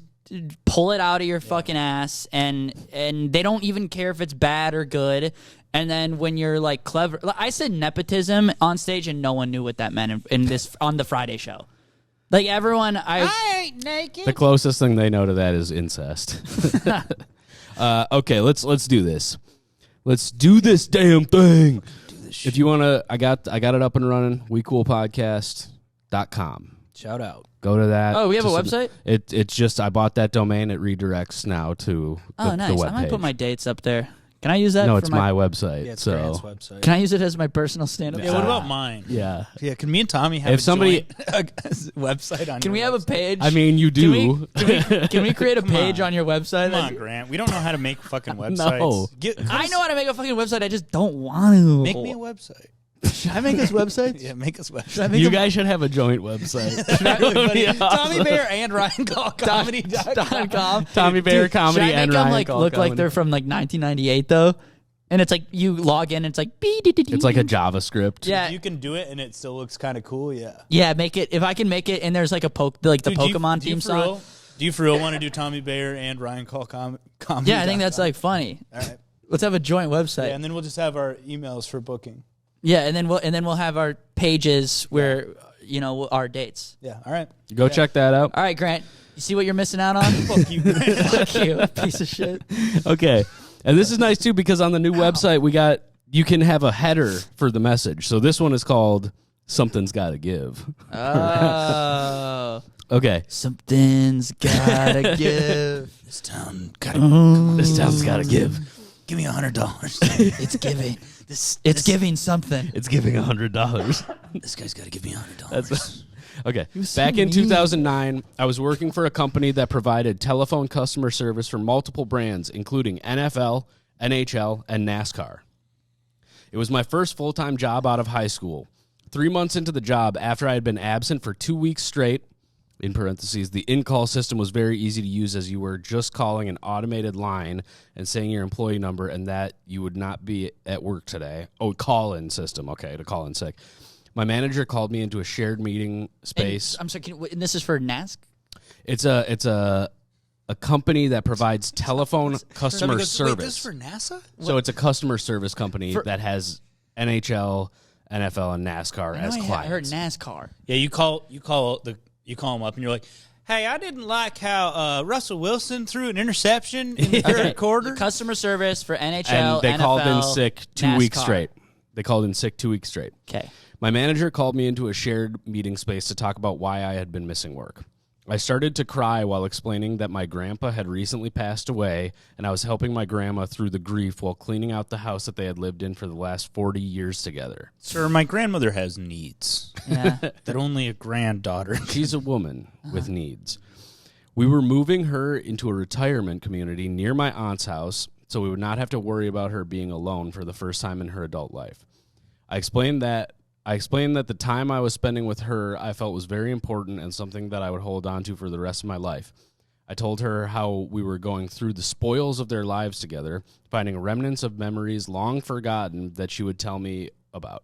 pull it out of your fucking ass, and they don't even care if it's bad or good. And then when you're like clever, I said nepotism on stage, and no one knew what that meant in this on the Friday show. Like everyone, I ain't naked. The closest thing they know to that is incest. Okay, let's do this. Let's do this damn thing. If you want to, I got it up and running. WeCoolPodcast.com. Shout out. Go to that. Oh, we have a Just- website? It's just I bought that domain. It redirects now to the, oh, nice. the webpage. I might put my dates up there. Can I use that? No, for it's my website. Yeah, it's so Grant's website. Can I use it as my personal stand-up? Yeah, what about mine? yeah. Yeah, can me and Tommy have If a somebody- joint website on Can we your have a website? page? I mean, you do. Can we create a Come page on. on your website? Come on, Grant. We don't know how to make fucking websites. No. I know how to make a fucking website. I just don't want to. Make me a website. Should I make us websites? Yeah, make us Should I website. make You a- guys should have a joint website. That would be awesome. Tommy Bear and Ryan Call Comedy. .com. Tommy Bear Comedy Should I and make them Ryan like Call look like Comedy. they're from like 1998 though? And it's like you log in, and it's like It's like a JavaScript. yeah, If you can do it and it still looks kind of cool, yeah. yeah. Make it if I can make it, and there's like a the Dude, Pokemon do you theme for song. real- Do you for real want to do Tommy Bear and Ryan Call Comedy? Yeah, I think that's like funny. All right. Let's have a joint website. Yeah, and then we'll just have our emails for booking. Yeah, and then we'll have our pages where our dates. Yeah, all right. Go check that out. All right, Grant. You see what you're missing out on? Fuck you. Fuck you, piece of shit. Okay. And this is nice too because on the new website you can have a header for the message. So this one is called Something's Gotta Give. Oh, Okay. something's gotta give. This town gotta This town's gotta give. give me $100. It's giving. This Giving something. It's giving $100. This guy's got to give me $100. That's okay. so Back in mean. 2009, I was working for a company that provided telephone customer service for multiple brands, including NFL, NHL, and NASCAR. It was my first full-time job out of high school. 3 months into the job, after I had been absent for 2 weeks straight, in parentheses, the in-call system was very easy to use as you were just calling an automated line and saying your employee number and that you would not be at work today. Oh, call-in system. Okay, to call in sick. My manager called me into a shared meeting space. I'm sorry. And this is for NASC. It's a company that provides telephone customer Wait, service. this is for NASA? So it's a customer service company that has NHL, NFL, and NASCAR as clients. I heard NASCAR. Yeah, you call them up and you're like, "Hey, I didn't like how Russell Wilson threw an interception in the third quarter." Customer service for NHL, and they NFL, called in sick 2 weeks NASCAR. straight. They called in sick 2 weeks straight. Okay. My manager called me into a shared meeting space to talk about why I had been missing work. I started to cry while explaining that my grandpa had recently passed away, and I was helping my grandma through the grief while cleaning out the house that they had lived in for the last 40 years together. Sir, my grandmother has needs Yeah. that only a granddaughter. She's a woman with needs. We were moving her into a retirement community near my aunt's house, so we would not have to worry about her being alone for the first time in her adult life. I explained that the time I was spending with her I felt was very important and something that I would hold on to for the rest of my life. I told her how we were going through the spoils of their lives together, finding remnants of memories long forgotten that she would tell me about.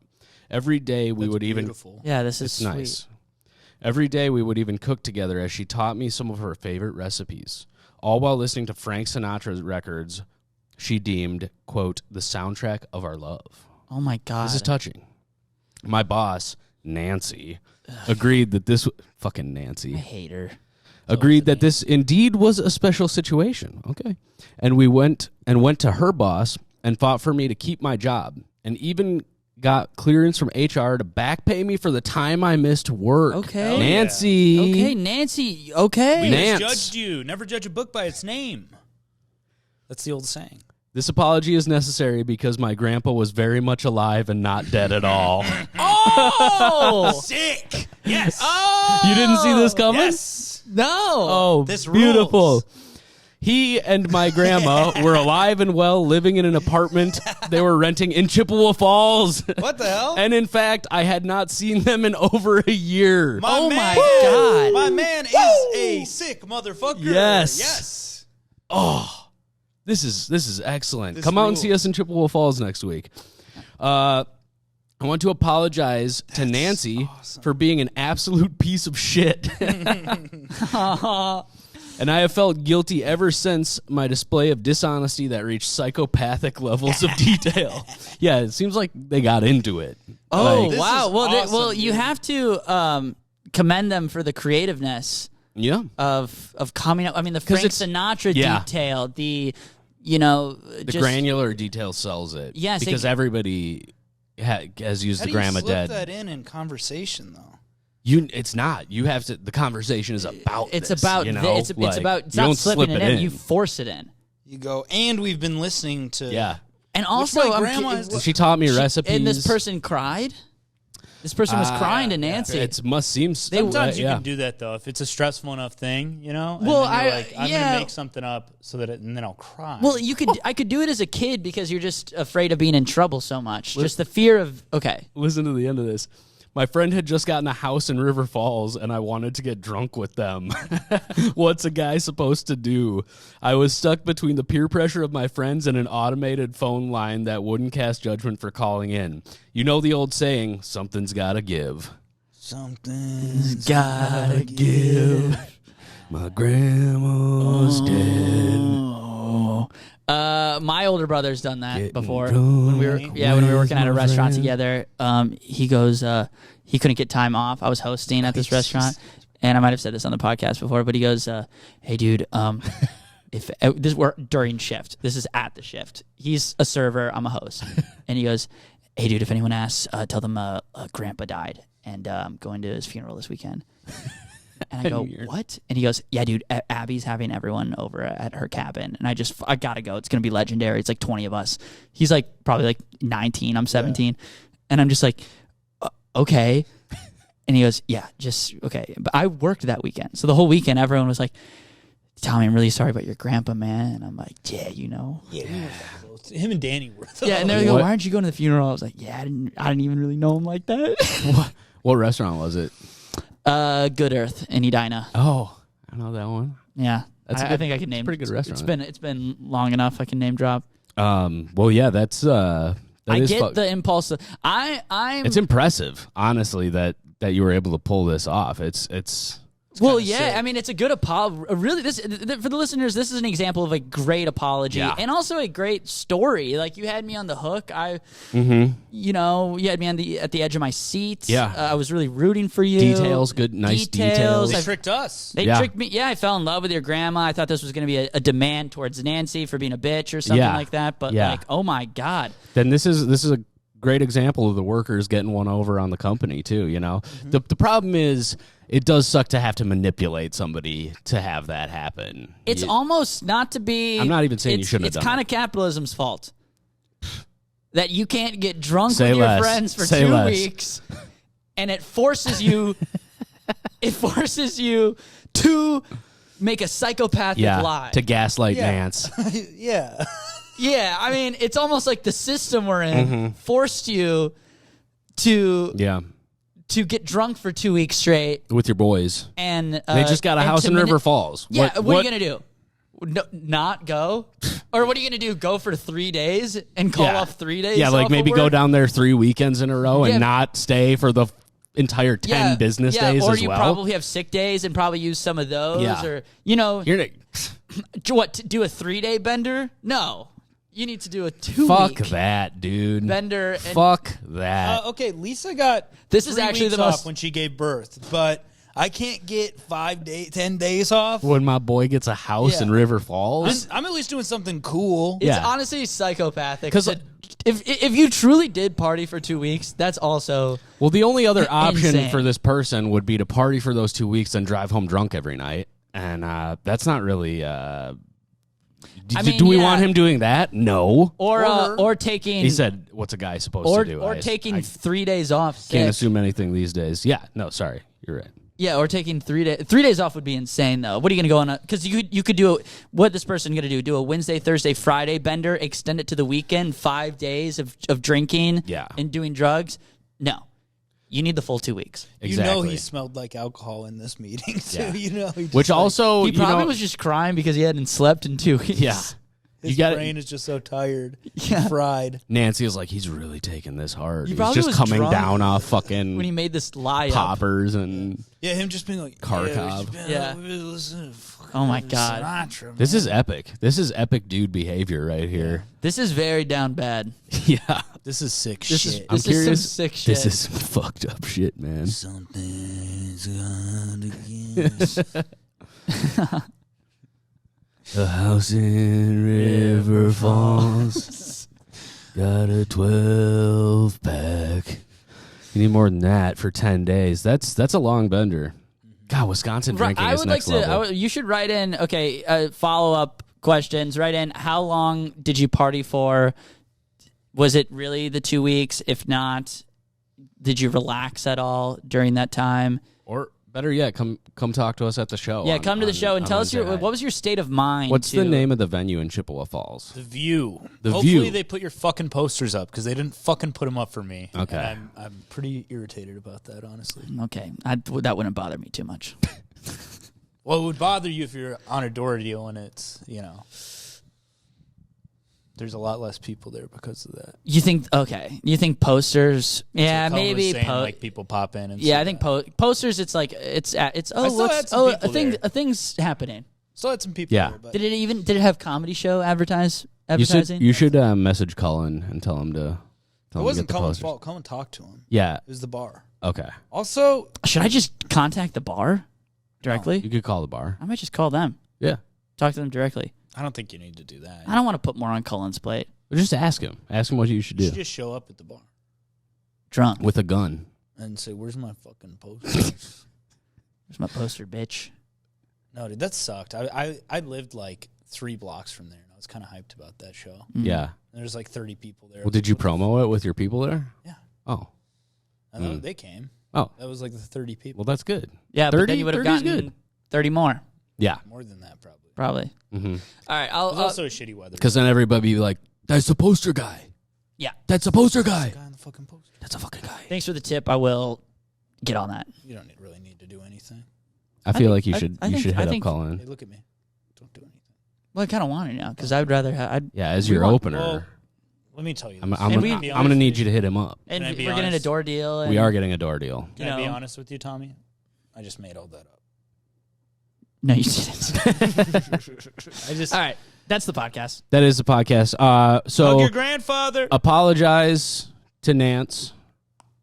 Every day we would beautiful. Yeah, this is It's sweet. nice. Every day we would even cook together as she taught me some of her favorite recipes, all while listening to Frank Sinatra's records she deemed, quote, the soundtrack of our love. Oh my God. This is touching. My boss, Nancy, agreed that this... Fucking Nancy. I hate her. Agreed that this indeed was a special situation. Okay. And we went to her boss and fought for me to keep my job and even got clearance from HR to back pay me for the time I missed work. Okay. Nancy. Okay, Nancy. Okay. We Nance. misjudged you. Never judge a book by its name. That's the old saying. This apology is necessary because my grandpa was very much alive and not dead at all. Oh! Sick. Yes. You didn't see this coming? Yes. No. Oh, This beautiful. rules. He and my grandma were alive and well, living in an apartment they were renting in Chippewa Falls. What the hell? And in fact, I had not seen them in over a year. Oh, man, my God. My man is a sick motherfucker. Yes. Yes. Oh, this is excellent. This Come out and rules. see us in Chippewa Falls next week. I want to apologize to Nancy for being an absolute piece of shit. And I have felt guilty ever since my display of dishonesty that reached psychopathic levels of detail. Yeah, it seems like they got into it. Oh, This wow. is Well, awesome, well, you dude. have to commend them for the creativeness Yeah. of coming up. I mean, the Frank it's- Sinatra yeah. detail, the The granular detail sells it. Yes, because everybody has used How the do you grandma slip dead. that in conversation though? It's not. You have to. The conversation is about. it's this, about you know? it's Like, about it's you not don't slipping slip it in. You force it in. You go, and we've been listening to. Yeah. And also, my I'm grandma ki- is- She taught me recipes. And this person cried. This person was crying to Nancy. It must seem. Sometimes you yeah. can do that though if it's a stressful enough thing, you know. And Well, then you're I- like, I'm yeah. gonna make something up so that and then I'll cry. Well, I could do it as a kid because you're just afraid of being in trouble so much. Just the fear of Listen to the end of this. My friend had just gotten a house in River Falls, and I wanted to get drunk with them. What's a guy supposed to do? I was stuck between the peer pressure of my friends and an automated phone line that wouldn't cast judgment for calling in. You know the old saying, something's gotta give. Something's gotta give. My grandma's dead. My older brother's done that Getting before. drunk When we were working at a with my restaurant friends. together. He goes, he couldn't get time off. I was hosting at this restaurant, and I might have said this on the podcast before, but he goes, "Hey, dude, if this were during shift, this is at the shift. He's a server, I'm a host, and he goes, "Hey, dude, if anyone asks, tell them Grandpa died, and I'm going to his funeral this weekend." And I go, what? And he goes, yeah, dude, Abby's having everyone over at her cabin. And I gotta go. It's going to be legendary. It's like 20 of us. He's like probably like 19. I'm 17. Yeah. And I'm just like, okay. And he goes, yeah, just, okay. But I worked that weekend. So the whole weekend, everyone was like, Tommy, I'm really sorry about your grandpa, man. And I'm like, yeah, you know. yeah, we were that close. Him and Danny were. Yeah, and they go, why aren't you going to the funeral? I was like, yeah, I didn't even really know him like that. What restaurant was it? Good Earth in Edina. Oh, I know that one. Yeah, I think I can name. Pretty good restaurant. It's been long enough. I can name drop. Well, yeah, that's. I get the impulse. I'm. It's impressive, honestly, that you were able to pull this off. It's well, yeah. I mean, it's a good apology. Really, for the listeners, this is an example of a great apology and also a great story. Like you had me on the hook. You know, you had me at the edge of my seat. Yeah, I was really rooting for you. Details, good, nice details. They tricked us. They tricked me. Yeah, I fell in love with your grandma. I thought this was going to be a demand towards Nancy for being a bitch or something like that. But like, oh my God. Then this is a great example of the workers getting one over on the company too. You know, the problem is. It does suck to have to manipulate somebody to have that happen. It's almost not to be. I'm not even saying you shouldn't have done it. It's kind of capitalism's fault that you can't get drunk Say with your less. friends for Say 2 less. weeks, and it forces you. It forces you to make a psychopathic Yeah, lie. to gaslight Nance. Yeah. Yeah, I mean, it's almost like the system we're in forced you to Yeah, get drunk for 2 weeks straight, with your boys. and They just got a house in River Falls. Yeah, what are you gonna do? No, not go, or what are you gonna do? Go for 3 days and call off 3 days? Yeah, like off maybe of go work? down there 3 weekends in a row Yeah. and not stay for the entire 10 business days or as you well. probably have sick days and probably use some of those, Yeah. or you know, You're do a 3-day bender? No, you need to do a 2 fuck week that, dude. bender. And Fuck that. Okay, Lisa got This is 3 actually weeks the most- off when she gave birth, but I can't get 10 days off. When my boy gets a house Yeah. in River Falls. I'm at least doing something cool. It's Yeah. honestly psychopathic. 'Cause, if you truly did party for 2 weeks, that's also Well, the only other option Insane. for this person would be to party for those 2 weeks and drive home drunk every night. And that's not really... do we want him doing that? No. or taking He said, what's a guy supposed or to do? or taking 3 days off. Can't sick. assume anything these days. Yeah, no, sorry. You're right. Yeah, or taking 3 days. 3 days off would be insane, though. What are you going to go on? Because you could do what this person going to do? Do a Wednesday, Thursday, Friday bender, extend it to the weekend, 5 days of drinking, and doing drugs. No, you need the full 2 weeks. Exactly. You know he smelled like alcohol in this meeting, too. Yeah. You know, Which also, He probably was just crying because he hadn't slept in 2 weeks. Yeah. his gotta- brain is just so tired, Yeah. fried. Nancy was like, he's really taking this hard. He He's probably just was coming drunk down off fucking when he made this lie up. poppers and... Yeah, him just being like Car yeah, cob. Yeah. we've been listening to fucking Oh my God. Sinatra, This man. is epic. This is epic dude behavior right here. This is very down bad. Yeah. This is sick This shit. is I'm this is some curious. sick shit. This is fucked up shit, man. Something's gonna get A house in River Falls. Got a 12-pack. You need more than that for 10 days. That's a long bender. God, Wisconsin drinking I is would like next to. level. You should write in. Okay, follow up questions. Write in. How long did you party for? Was it really the 2 weeks? If not, did you relax at all during that time? Or better yet, come talk to us at the show. Yeah, on- come to the on- show and on tell us Wednesday night. what was your state of mind. What's the to- name of the venue in Chippewa Falls? The View. The Hopefully View. they put your fucking posters up because they didn't fucking put them up for me. Okay. And I'm pretty irritated about that, honestly. Okay, that wouldn't bother me too much. Well, it would bother you if you're on a door deal and it's, there's a lot less people there because of that. You think? Okay, you think posters? Yeah, So Colin was maybe. saying, like people pop in and Yeah, say I think that. posters. It's like it's I still looks had some people there. a thing's happening. Still had some people Yeah. there, but Did it have comedy show advertising? You should message Cullen and tell him to it get wasn't the Colin's posters. fault. Colin talked to him. Yeah. It was the bar. Okay. Also, Should I just contact the bar directly? You could call the bar. I might just call them. Yeah. Talk to them directly. I don't think you need to do that. I don't want to put more on Cullen's plate. But just ask him. Ask him what you should You do should just show up at the bar Drunk. with a gun. and say, "Where's my fucking poster?" There's my poster, bitch. No, dude, that sucked. I lived like 3 blocks from there, and I was kind of hyped about that show. Yeah. And there's like 30 people there. Well, did you promo it with your people there? Yeah. Oh. And they came. Oh. That was like the 30 people. Well, that's good. Yeah, but 30? then you would have 30 is gotten good. 30 more, Yeah. More than that, probably. probably. Mm-hmm. All right, It was I'll also shitty weather. Because then everybody be like, that's the poster guy. yeah. That's the poster guy. guy on the fucking poster. That's a fucking guy. Thanks for the tip. I will get on that. You don't really need to do anything. I feel think- like you I- should I you think- should I hit up think- Hey, Cullen. look at me. Don't do anything. Well, I kind of want to now because I would rather have. Yeah, as we your want- opener. Well, let me tell you. I'm this. I'm And gonna, we- I'm gonna need you to hit him up. And Can I be we're getting a honest? door deal. And, We are getting a door deal. Can you I be know. honest with you, Tommy? I just made all that up. No, you didn't. I just All right, that's the podcast. That is the podcast. hug So your grandfather. apologize to Nance.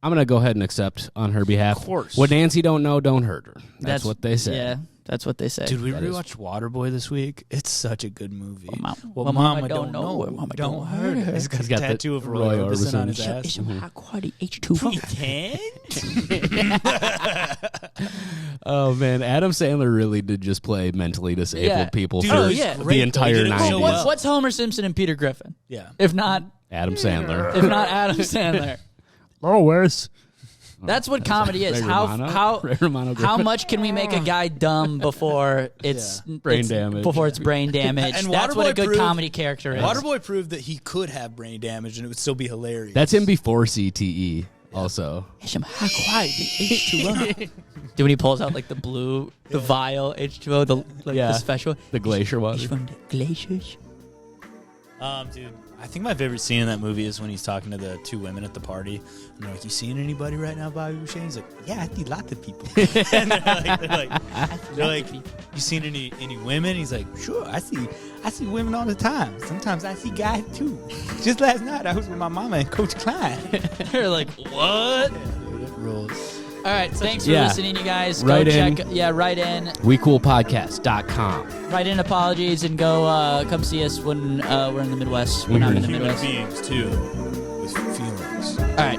I'm gonna go ahead and accept on her behalf. Of course. What Nancy don't know, don't hurt her. That's what they say. Yeah, that's what they say. Dude, we That is- rewatched Waterboy this week. It's such a good movie. Well, Mama don't know. Well, Mama don't hurt her. He's got He's a got the tattoo of Roy Roy Orbison on Orbison. his ass. It's some high quality H2O. Oh man, Adam Sandler really did just play mentally disabled Yeah. people Dude, for it was yeah. the great, though. entire He did it 90s. so What's, well. what's Homer Simpson and Peter Griffin? Yeah. If not Adam Sandler. Adam Sandler. Oh, where's That's what comedy is. Ray How Romano? how Ray Romano how Griffin. much can we make a guy dumb before it's Brain damage. Before it's brain damage. And That's what a Waterboy good proved- comedy character is. Waterboy proved that he could have brain damage and it would still be hilarious. That's him before CTE. Also, Dude, when he pulls out like the blue, the vial H2O, the special. the glacier water. He's from the glaciers. Dude, I think my favorite scene in that movie is when he's talking to the two women at the party. And they're like, you seeing anybody right now, Bobby Boucher? He's like, yeah, I see lots of people. And they're like, you seen any women? He's like, sure, I see women all the time. Sometimes I see guys too. Just last night I was with my mama and Coach Klein. They're like, what? It rules. All right, thanks for Yeah. listening, you guys. Go Write in. check. Yeah, write in. WeCoolPodcast.com. Write in apologies and go come see us when we're in the Midwest. When I'm in the Human Midwest. beings too, with feelings. All right.